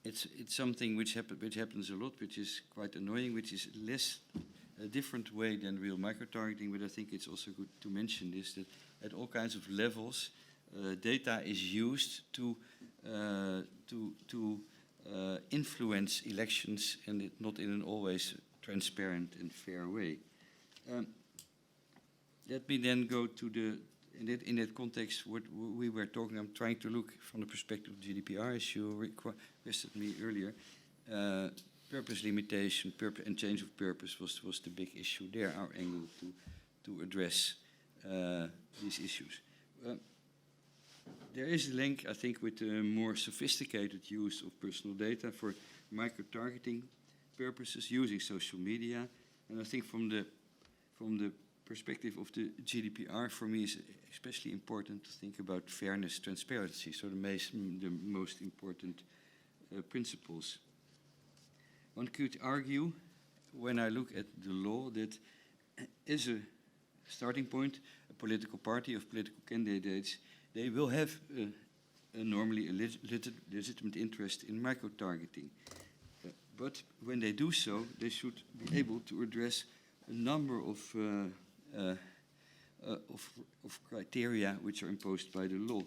It's something which happens a lot, which is quite annoying, which is less a different way than real microtargeting, but I think it's also good to mention this, that at all kinds of levels, data is used to influence elections, and not in an always transparent and fair way. Let me then go to in that context, what we were talking, I'm trying to look from the perspective of GDPR, as you requested me earlier. Purpose limitation, and change of purpose was the big issue there, our angle to address these issues. There is a link, I think, with the more sophisticated use of personal data for micro-targeting purposes using social media. And I think from the perspective of the GDPR, for me, is especially important to think about fairness, transparency, so the most important principles. One could argue, when I look at the law, that as a starting point, a political party of political candidates, they will have normally a legitimate interest in micro-targeting. But when they do so, they should be able to address a number of criteria which are imposed by the law.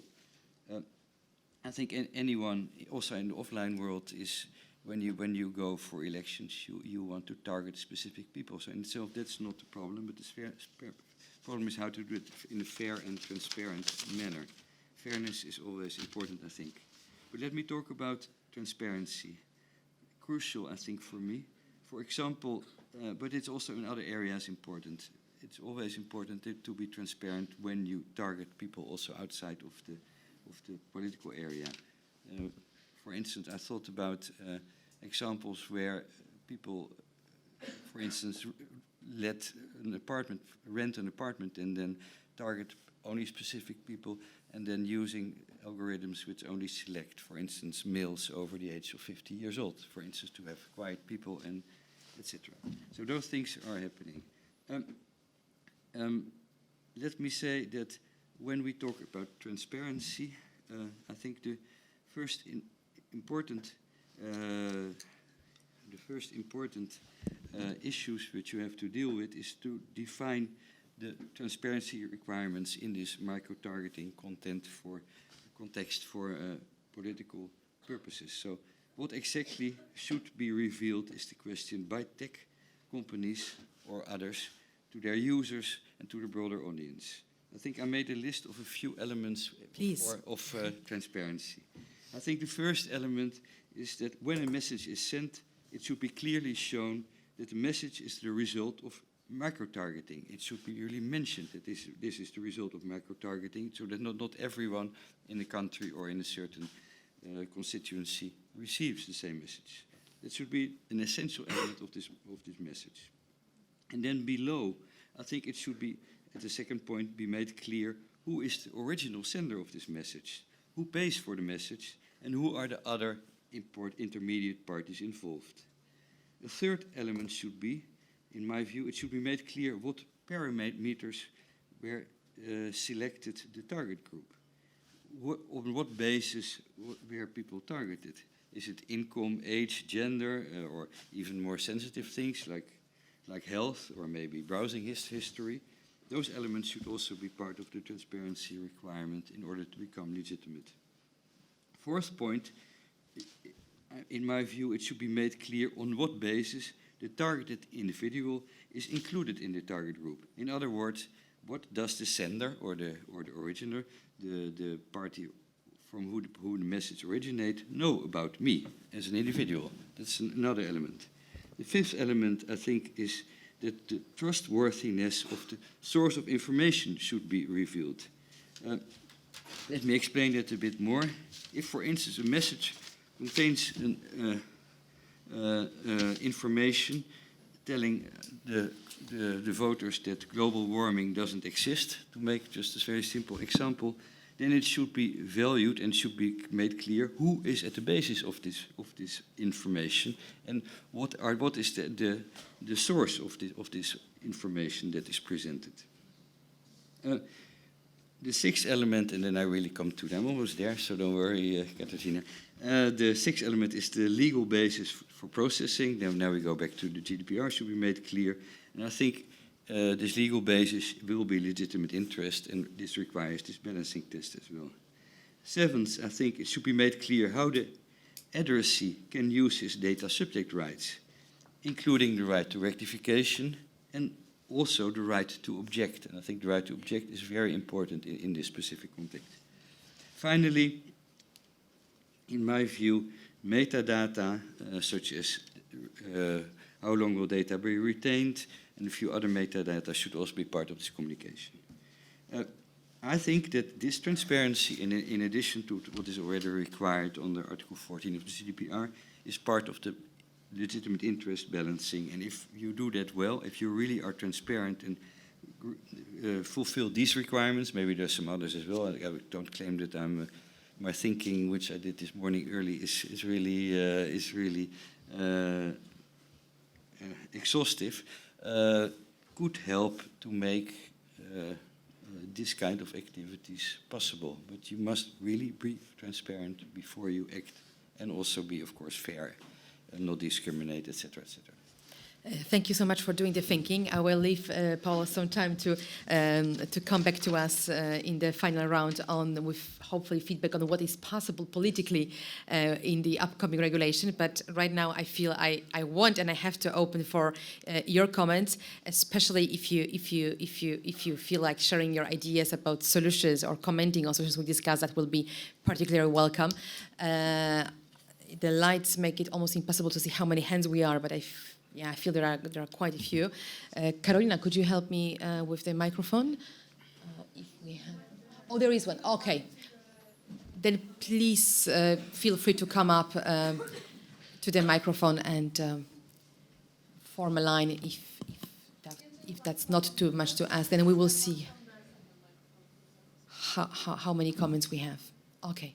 I think anyone, also in the offline world, is when you go for elections, you want to target specific people. So in itself, that's not the problem, but the problem is how to do it in a fair and transparent manner. fairness is always important, I think. But let me talk about transparency. Crucial, I think, for me. For example, but it's also in other areas important. It's always important to be transparent when you target people also outside of the political area. For instance, I thought about examples where people, for instance, rent an apartment and then target only specific people, and then using algorithms which only select, for instance, males over the age of 50 years old, for instance, to have quiet people and etc. So those things are happening. Let me say that when we talk about transparency, I think the first important issues which you have to deal with is to define the transparency requirements in this micro-targeting context for political purposes. So what exactly should be revealed is the question by tech companies or others to their users and to the broader audience. I think I made a list of a few elements of transparency. I think the first element is that when a message is sent, it should be clearly shown that the message is the result of micro-targeting. It should be really mentioned that this is the result of micro-targeting, so that not everyone in a country or in a certain constituency receives the same message. That should be an essential element of this message. And then below, I think it should be, at the second point, be made clear who is the original sender of this message, who pays for the message, and who are the other intermediate parties involved. The third element should be, in my view, it should be made clear what parameters were selected the target group. On what basis were people targeted? Is it income, age, gender, or even more sensitive things like health or maybe browsing history? Those elements should also be part of the transparency requirement in order to become legitimate. Fourth point, in my view, it should be made clear on what basis the targeted individual is included in the target group. In other words, what does the sender or the originator, the party from who the message originates, know about me as an individual? That's another element. The fifth element, I think, is that the trustworthiness of the source of information should be revealed. Let me explain that a bit more. If, for instance, a message contains information telling the voters that global warming doesn't exist, to make just a very simple example, then it should be valued and should be made clear who is at the basis of this information and what is the source of this information that is presented. The sixth element, and then I really come to them, almost there, so don't worry, Katarzyna. The sixth element is the legal basis for processing. Then now we go back to the GDPR, should be made clear. And I think this legal basis will be legitimate interest, and this requires this balancing test as well. Seventh, I think it should be made clear how the addressee can use his data subject rights, including the right to rectification and also the right to object. And I think the right to object is very important in this specific context. Finally, in my view, metadata, such as how long will data be retained, and a few other metadata should also be part of this communication. I think that this transparency, in addition to what is already required under Article 14 of the GDPR, is part of the legitimate interest balancing. And if you do that well, if you really are transparent and fulfill these requirements, maybe there's some others as well. I don't claim that my thinking, which I did this morning early, is really exhaustive, could help to make this kind of activities possible. But you must really be transparent before you act, and also be, of course, fair and not discriminate, etc., etc. Thank you so much for doing the thinking. I will leave Paolo some time to come back to us in the final round with hopefully feedback on what is possible politically in the upcoming regulation. But right now, I feel I want and I have to open for your comments, especially if you feel like sharing your ideas about solutions or commenting on solutions we discuss. That will be particularly welcome. The lights make it almost impossible to see how many hands we are, but I feel there are quite a few. Carolina, could you help me with the microphone? If we have... Oh, there is one. Okay. Then please feel free to come up to the microphone and form a line if that's not too much to ask. Then we will see how many comments we have. Okay.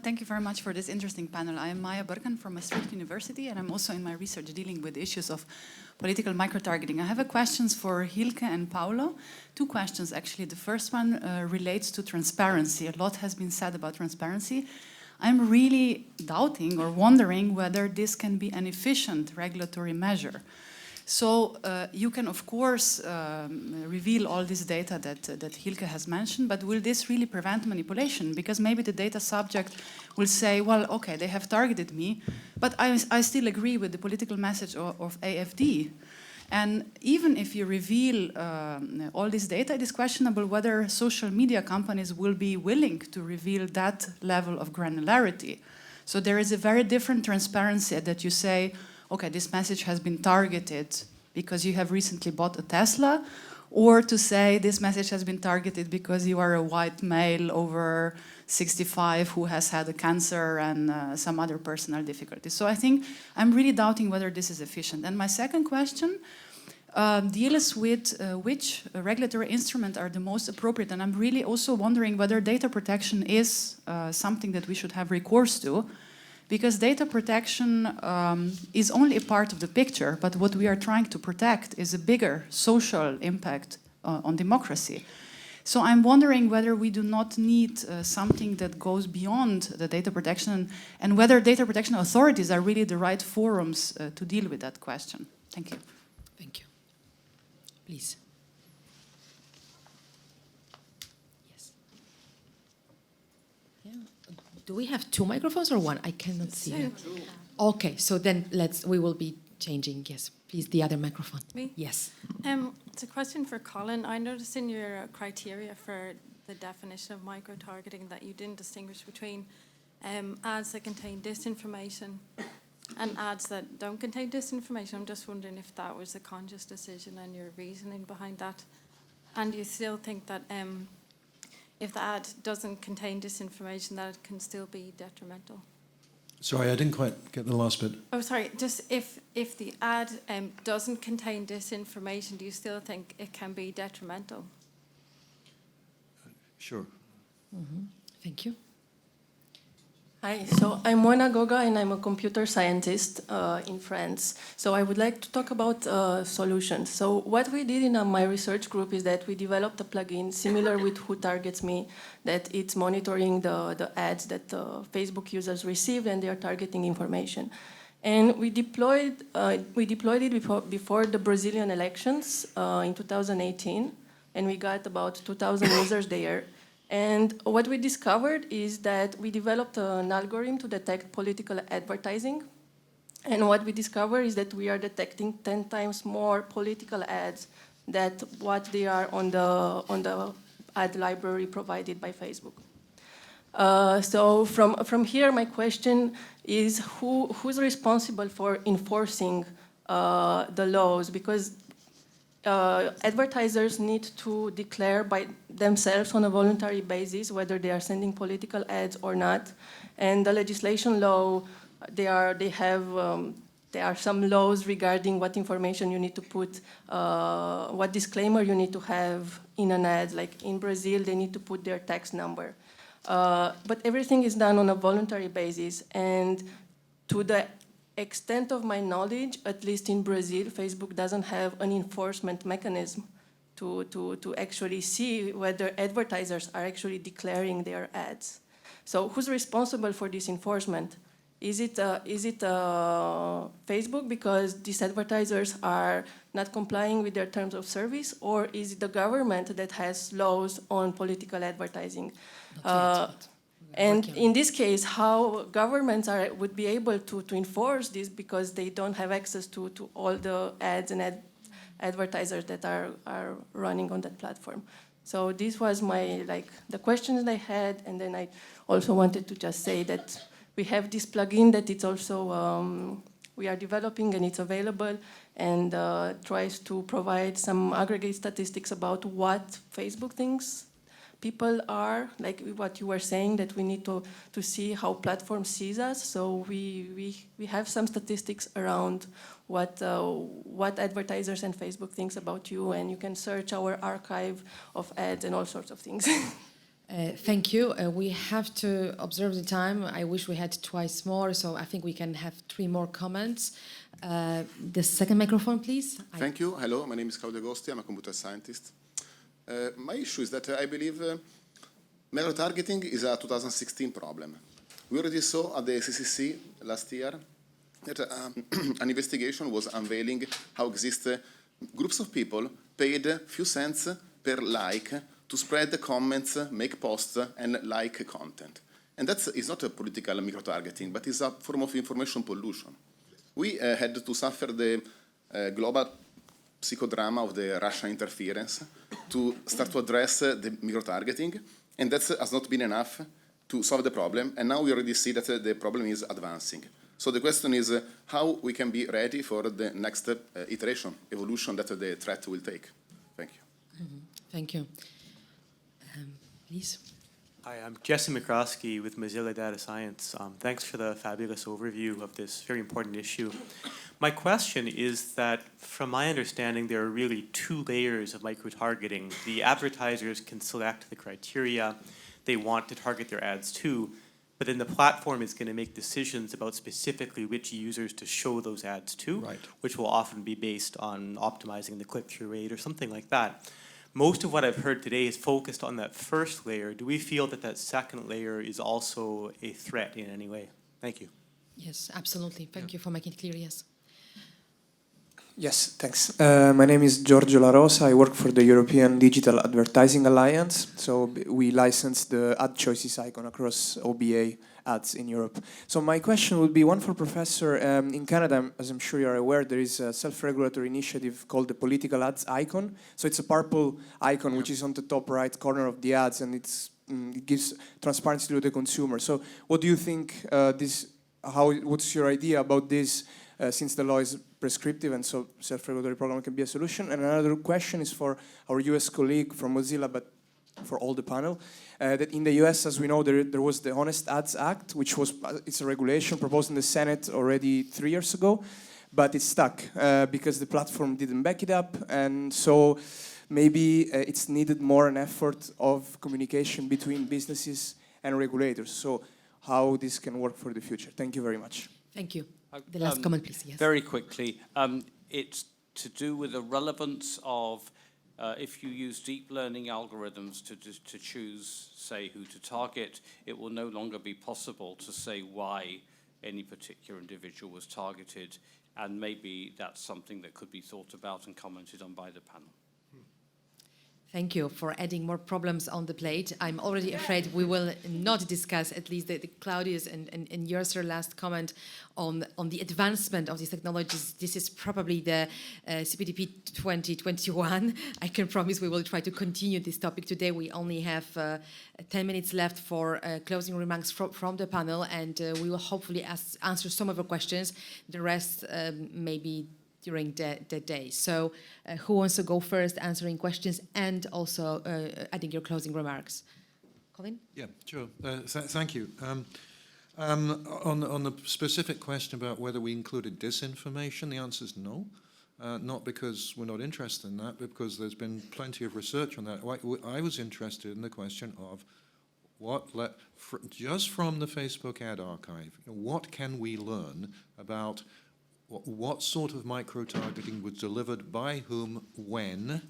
Thank you very much for this interesting panel. I am Maya Burkan from Maastricht University, and I'm also in my research dealing with issues of political microtargeting. I have questions for Hielke and Paolo. 2 questions, actually. The first one relates to transparency. A lot has been said about transparency. I'm really doubting or wondering whether this can be an efficient regulatory measure. So you can, of course, reveal all this data that Hielke has mentioned, but will this really prevent manipulation? Because maybe the data subject will say, well, okay, they have targeted me, but I still agree with the political message of AFD. And even if you reveal all this data, it is questionable whether social media companies will be willing to reveal that level of granularity. So there is a very different transparency that you say, okay, this message has been targeted because you have recently bought a Tesla, or to say this message has been targeted because you are a white male over 65 who has had a cancer and some other personal difficulties. So I think I'm really doubting whether this is efficient. And my second question deals with which regulatory instruments are the most appropriate. And I'm really also wondering whether data protection is something that we should have recourse to. Because data protection is only a part of the picture, but what we are trying to protect is a bigger social impact on democracy. So I'm wondering whether we do not need something that goes beyond the data protection, and whether data protection authorities are really the right forums to deal with that question. Thank you. Thank you. Please. Do we have 2 microphones or 1? I cannot see. 2. Okay, so then we will be changing. Yes, please, the other microphone. Me? Yes. It's a question for Colin. I noticed in your criteria for the definition of micro-targeting that you didn't distinguish between ads that contain disinformation and ads that don't contain disinformation. I'm just wondering if that was a conscious decision and your reasoning behind that. And you still think that if the ad doesn't contain disinformation, that it can still be detrimental? Sorry, I didn't quite get the last bit. Oh, sorry. Just if the ad doesn't contain disinformation, do you still think it can be detrimental? Sure. Mm-hmm. Thank you. Hi, so I'm Moina Goga and I'm a computer scientist in France. So I would like to talk about solutions. So what we did in my research group is that we developed a plugin similar with Who Targets Me, that it's monitoring the ads that Facebook users receive and they are targeting information. And we deployed it before the Brazilian elections in 2018, and we got about 2,000 users there. And what we discovered is that we developed an algorithm to detect political advertising. And what we discovered is that we are detecting 10 times more political ads than what they are on the ad library provided by Facebook. So from here, my question is who's responsible for enforcing the laws? Because advertisers need to declare by themselves on a voluntary basis whether they are sending political ads or not. And the legislation law, there are some laws regarding what information you need to put, what disclaimer you need to have in an ad. Like in Brazil, they need to put their tax number. But everything is done on a voluntary basis. And to the extent of my knowledge, at least in Brazil, Facebook doesn't have an enforcement mechanism to actually see whether advertisers are actually declaring their ads. So who's responsible for this enforcement? Is it Facebook because these advertisers are not complying with their terms of service, or is it the government that has laws on political advertising? And in this case, how governments would be able to enforce this, because they don't have access to all the ads and advertisers that are running on that platform. So this was the questions I had, and then I also wanted to just say that we have this plugin that it's also, we are developing, and it's available, and tries to provide some aggregate statistics about what Facebook thinks people are, like what you were saying, that we need to see how platform sees us. So we have some statistics around what advertisers and Facebook thinks about you, and you can search our archive of ads and all sorts of things. Thank you. We have to observe the time. I wish we had twice more, so I think we can have 3 more comments. The second microphone, please. Thank you. Hello, my name is Claudio Agosti. I'm a computer scientist. My issue is that I believe microtargeting is a 2016 problem. We already saw at the CCC last year that an investigation was unveiling how groups of people paid a few cents per like to spread the comments, make posts, and like content. And that is not a political microtargeting, but is a form of information pollution. We had to suffer the global psychodrama of the Russian interference to start to address the microtargeting, and that has not been enough to solve the problem, and now we already see that the problem is advancing. So the question is how we can be ready for the next evolution that the threat will take. Thank you. Mm-hmm. Thank you. Please. Hi, I'm Jesse McCroskey with Mozilla Data Science. Thanks for the fabulous overview of this very important issue. My question is that, from my understanding, there are really 2 layers of micro-targeting. The advertisers can select the criteria they want to target their ads to, but then the platform is going to make decisions about specifically which users to show those ads to, Right. which will often be based on optimizing the click-through rate or something like that. Most of what I've heard today is focused on that first layer. Do we feel that that second layer is also a threat in any way? Thank you. Yes, absolutely. Thank you for making it clear, yes. Yes, thanks. My name is Giorgio La Rosa. I work for the European Digital Advertising Alliance. So we license the ad choices icon across OBA ads in Europe. So my question would be one for Professor. In Canada, as I'm sure you're aware, there is a self-regulatory initiative called the political ads icon. So it's a purple icon which is on the top right corner of the ads, and it gives transparency to the consumer. So what do you think what's your idea about this, since the law is prescriptive and so self-regulatory program can be a solution? And another question is for our US colleague from Mozilla, but for all the panel, that in the US, as we know, there was the Honest Ads Act, which was it's a regulation proposed in the Senate already 3 years ago, but it's stuck because the platform didn't back it up, and so maybe it's needed more an effort of communication between businesses and regulators. So how this can work for the future? Thank you very much. Thank you. The last comment, please. Yes. Very quickly, it's to do with the relevance of if you use deep learning algorithms to choose, say, who to target, it will no longer be possible to say why any particular individual was targeted, and maybe that's something that could be thought about and commented on by the panel. Thank you for adding more problems on the plate. I'm already afraid we will not discuss, at least the Claudius and yours last comment on the advancement of these technologies. This is probably the CPDP 2021. I can promise we will try to continue this topic today. We only have 10 minutes left for closing remarks from the panel, and we will hopefully answer some of your questions. The rest maybe during the day. So who wants to go first, answering questions and also adding your closing remarks? Colin? Yeah, sure. Thank you. On the specific question about whether we included disinformation, the answer is no. Not because we're not interested in that, but because there's been plenty of research on that. I was interested in the question of just from the Facebook ad archive, what can we learn about what sort of micro-targeting was delivered by whom, when,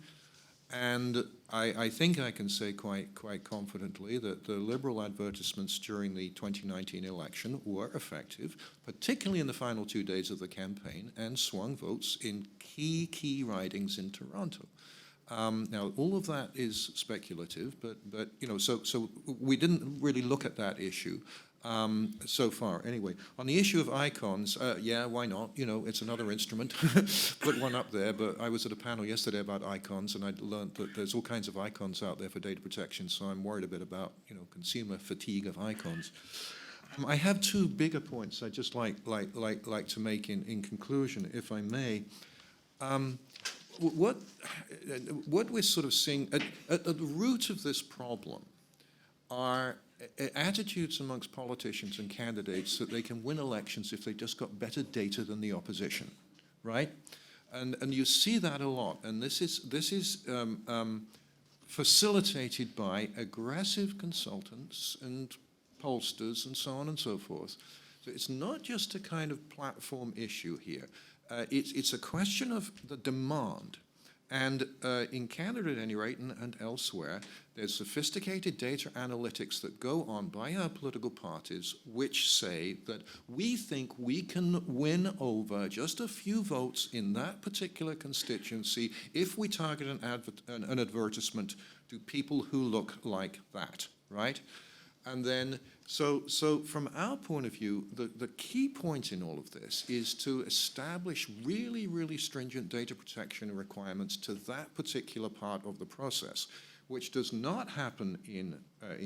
And I think I can say quite confidently that the Liberal advertisements during the 2019 election were effective, particularly in the final 2 days of the campaign, and swung votes in key ridings in Toronto. Now, all of that is speculative, but you know, so we didn't really look at that issue so far. Anyway, on the issue of icons, yeah, why not? You know, it's another instrument. Put one up there. But I was at a panel yesterday about icons, and I learned that there's all kinds of icons out there for data protection. So I'm worried a bit about, you know, consumer fatigue of icons. I have two bigger points I'd just like to make in conclusion, if I may. What we're sort of seeing at the root of this problem are attitudes amongst politicians and candidates that they can win elections if they just got better data than the opposition, right? And you see that a lot, and this is facilitated by aggressive consultants and pollsters and so on and so forth. So it's not just a kind of platform issue here. It's a question of the demand. And in Canada, at any rate, and elsewhere, there's sophisticated data analytics that go on by our political parties, which say that we think we can win over just a few votes in that particular constituency if we target an advertisement to people who look like that, right? And then, so from our point of view, the key point in all of this is to establish really, really stringent data protection requirements to that particular part of the process, which does not happen in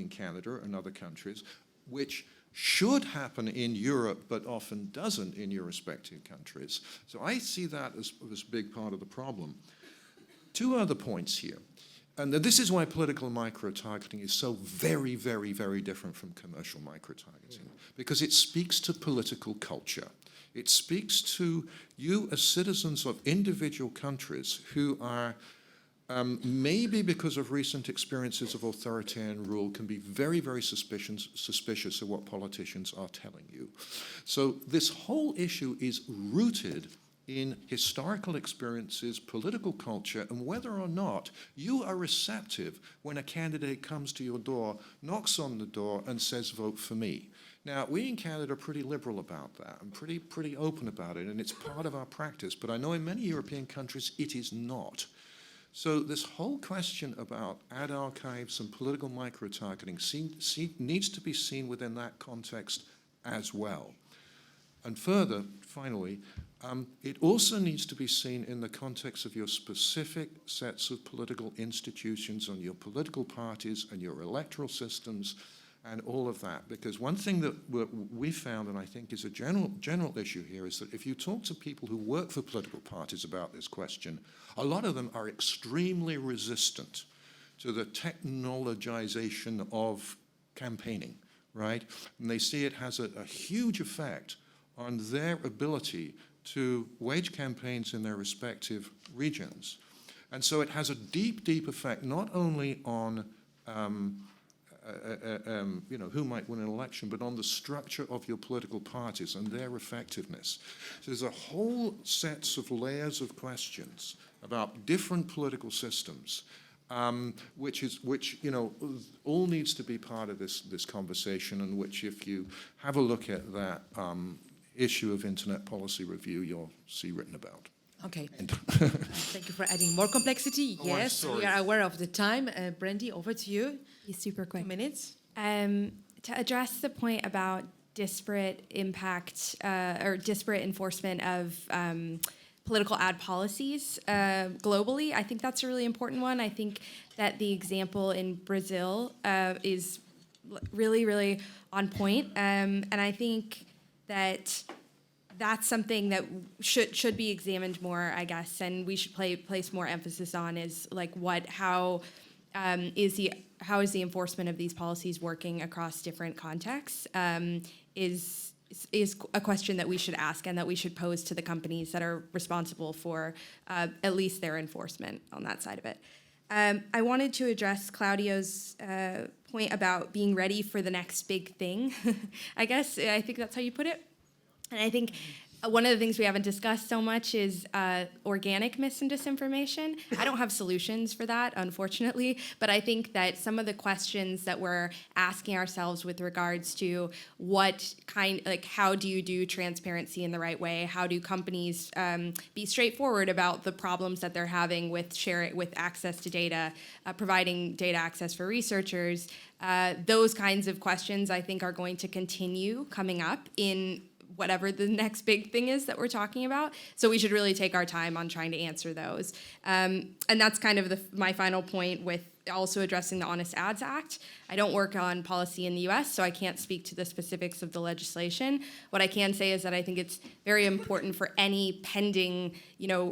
Canada and other countries, which should happen in Europe, but often doesn't in your respective countries. So I see that as a big part of the problem. Two other points here. And this is why political micro-targeting is so very, very, very different from commercial micro-targeting, because it speaks to political culture. It speaks to you as citizens of individual countries who are, maybe because of recent experiences of authoritarian rule, can be very, very suspicious of what politicians are telling you. So this whole issue is rooted in historical experiences, political culture, and whether or not you are receptive when a candidate comes to your door, knocks on the door, and says, vote for me. Now, we in Canada are pretty liberal about that and pretty open about it, and it's part of our practice, but I know in many European countries it is not. So this whole question about ad archives and political micro-targeting needs to be seen within that context as well. And further, finally, it also needs to be seen in the context of your specific sets of political institutions and your political parties and your electoral systems and all of that. Because one thing that we found, and I think is a general issue here, is that if you talk to people who work for political parties about this question, a lot of them are extremely resistant to the technologization of campaigning, right? And they see it has a huge effect on their ability to wage campaigns in their respective regions. And so it has a deep, deep effect not only on you know, who might win an election, but on the structure of your political parties and their effectiveness. So there's a whole sets of layers of questions about different political systems, which you know, all needs to be part of this conversation, and which, if you have a look at that issue of Internet Policy Review, you'll see written about. Okay. Thank you for adding more complexity. Oh, yes, we are aware of the time. Brandi, over to you. Be super quick. 2 minutes. To address the point about disparate impact or disparate enforcement of political ad policies globally, I think that's a really important one. I think that the example in Brazil is really, really on point. And I think that that's something that should be examined more, I guess, and we should place more emphasis on is like how is the enforcement of these policies working across different contexts is a question that we should ask and that we should pose to the companies that are responsible for at least their enforcement on that side of it. I wanted to address Claudio's point about being ready for the next big thing. I think that's how you put it. And I think One of the things we haven't discussed so much is organic mis and disinformation. I don't have solutions for that, unfortunately, but I think that some of the questions that we're asking ourselves with regards to how do you do transparency in the right way? How do companies be straightforward about the problems that they're having with access to data, providing data access for researchers? Those kinds of questions, I think, are going to continue coming up in whatever the next big thing is that we're talking about. So we should really take our time on trying to answer those. And that's kind of my final point with also addressing the Honest Ads Act. I don't work on policy in the US, so I can't speak to the specifics of the legislation. What I can say is that I think it's very important for any pending,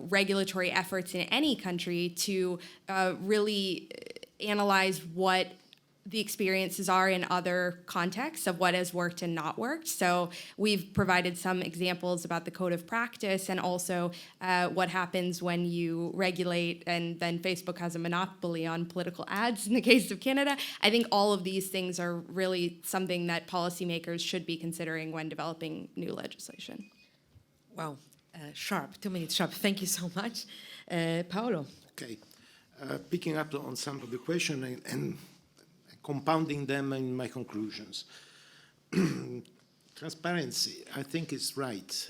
regulatory efforts in any country to really analyze what the experiences are in other contexts of what has worked and not worked. So we've provided some examples about the code of practice and also what happens when you regulate and then Facebook has a monopoly on political ads in the case of Canada. I think all of these things are really something that policymakers should be considering when developing new legislation. Wow, sharp, 2 minutes sharp. Thank you so much. Paolo. Okay, picking up on some of the question and compounding them in my conclusions. Transparency, I think is right.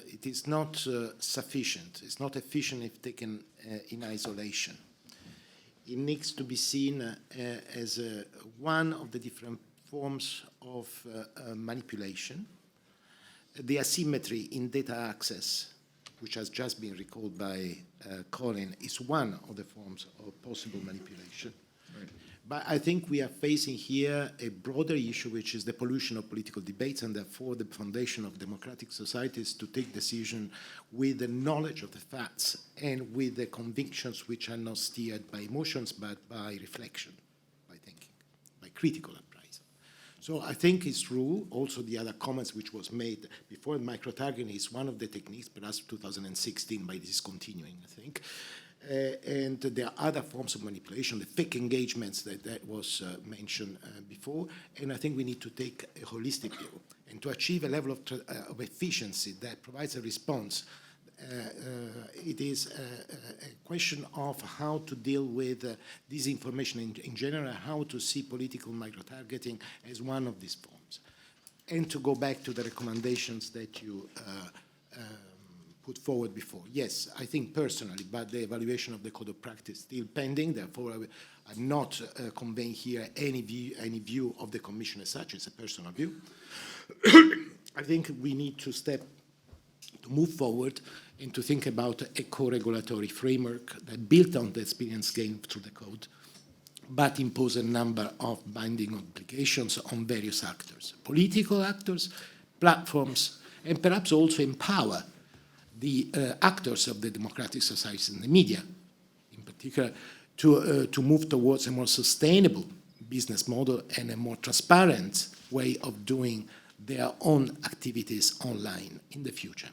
It is not sufficient. It's not efficient if taken in isolation. It needs to be seen as one of the different forms of manipulation. The asymmetry in data access, which has just been recalled by Colin, is one of the forms of possible manipulation. Right. But I think we are facing here a broader issue, which is the pollution of political debates, and therefore the foundation of democratic societies to take decisions with the knowledge of the facts and with the convictions which are not steered by emotions, but by reflection, by thinking, by critical appraisal. So I think it's true. Also, the other comments which was made before, microtargeting is one of the techniques, perhaps 2016, by discontinuing, I think. And there are other forms of manipulation, the fake engagements that was mentioned before, and I think we need to take a holistic view. And to achieve a level of efficiency that provides a response, it is a question of how to deal with disinformation in general, how to see political microtargeting as one of these forms. And to go back to the recommendations that you put forward before. Yes, I think personally, but the evaluation of the code of practice is still pending. Therefore, I'm not conveying here any view of the Commission as such. It's a personal view. I think we need to move forward and to think about a co-regulatory framework that built on the experience gained through the code, but impose a number of binding obligations on various actors, political actors, platforms, and perhaps also empower the actors of the democratic societies and the media, in particular, to move towards a more sustainable business model and a more transparent way of doing their own activities online in the future.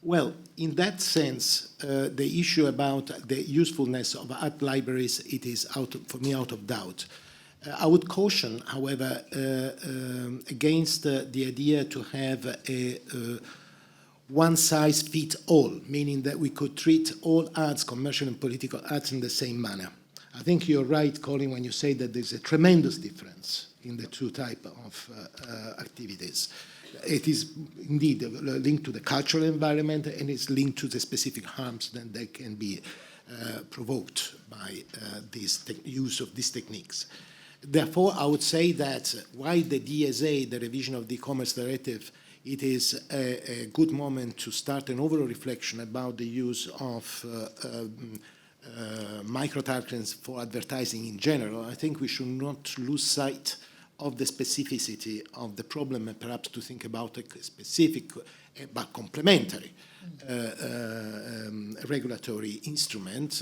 Well, in that sense, the issue about the usefulness of art libraries, it is for me out of doubt. I would caution, however, against the idea to have a one-size-fits-all, meaning that we could treat all ads, commercial and political ads, in the same manner. I think you're right, Colin, when you say that there's a tremendous difference in the two types of activities. It is indeed linked to the cultural environment, and it's linked to the specific harms that they can be provoked by this use of these techniques. Therefore, I would say that while the DSA, the revision of the e-commerce directive, it is a good moment to start an overall reflection about the use of microtargetings for advertising in general. I think we should not lose sight of the specificity of the problem, and perhaps to think about a specific but complementary regulatory instruments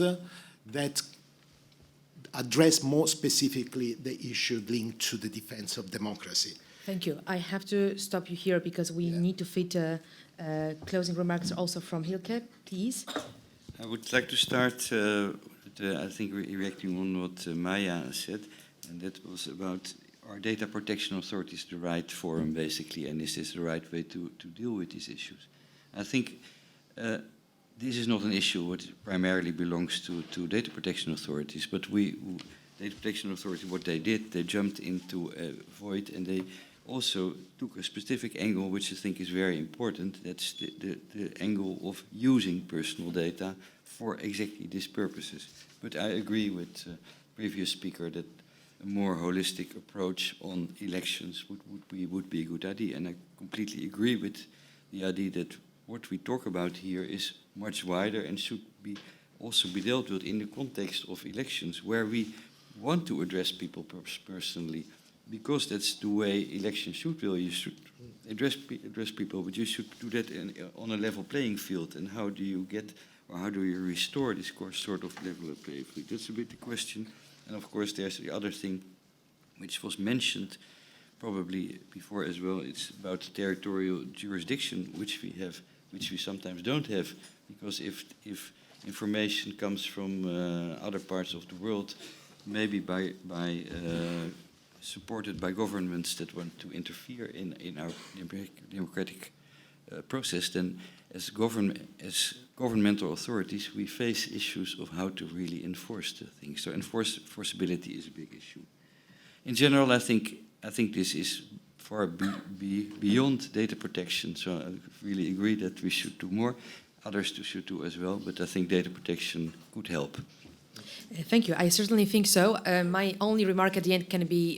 that address more specifically the issue linked to the defense of democracy. Thank you. I have to stop you here because we need to fit closing remarks also from Hielke, please. I would like to start, I think, reacting on what Maya said, and that was about are data protection authorities the right forum, basically, and is this the right way to deal with these issues? I think this is not an issue which primarily belongs to data protection authorities, but data protection authority, what they did, they jumped into a void, and they also took a specific angle, which I think is very important. That's the angle of using personal data for exactly these purposes. But I agree with the previous speaker that a more holistic approach on elections would be a good idea. And I completely agree with the idea that what we talk about here is much wider and should also be dealt with in the context of elections, where we want to address people personally, because that's the way elections should be. You should address people, but you should do that on a level playing field. And how do you get, or how do you restore this sort of level playing field? That's a bit the question. And of course, there's the other thing, which was mentioned probably before as well. It's about territorial jurisdiction, which we sometimes don't have, because if information comes from other parts of the world, maybe supported by governments that want to interfere in our democratic process, then as governmental authorities, we face issues of how to really enforce the things. So enforceability is a big issue. In general, I think this is far beyond data protection. So I really agree that we should do more. Others should do as well, but I think data protection could help. Thank you. I certainly think so. My only remark at the end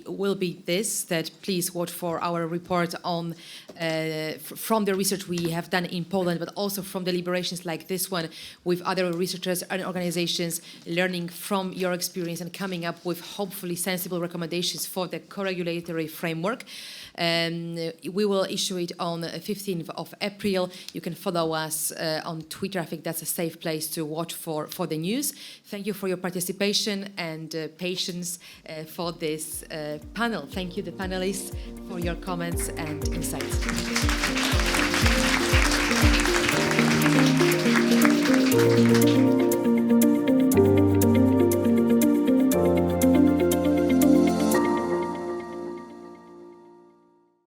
will be this: that please watch for our report on from the research we have done in Poland, but also from deliberations like this one with other researchers and organizations, learning from your experience and coming up with hopefully sensible recommendations for the co-regulatory framework. We will issue it on the 15th of April. You can follow us on Twitter. I think that's a safe place to watch for the news. Thank you for your participation and patience for this panel. Thank you, the panelists, for your comments and insights.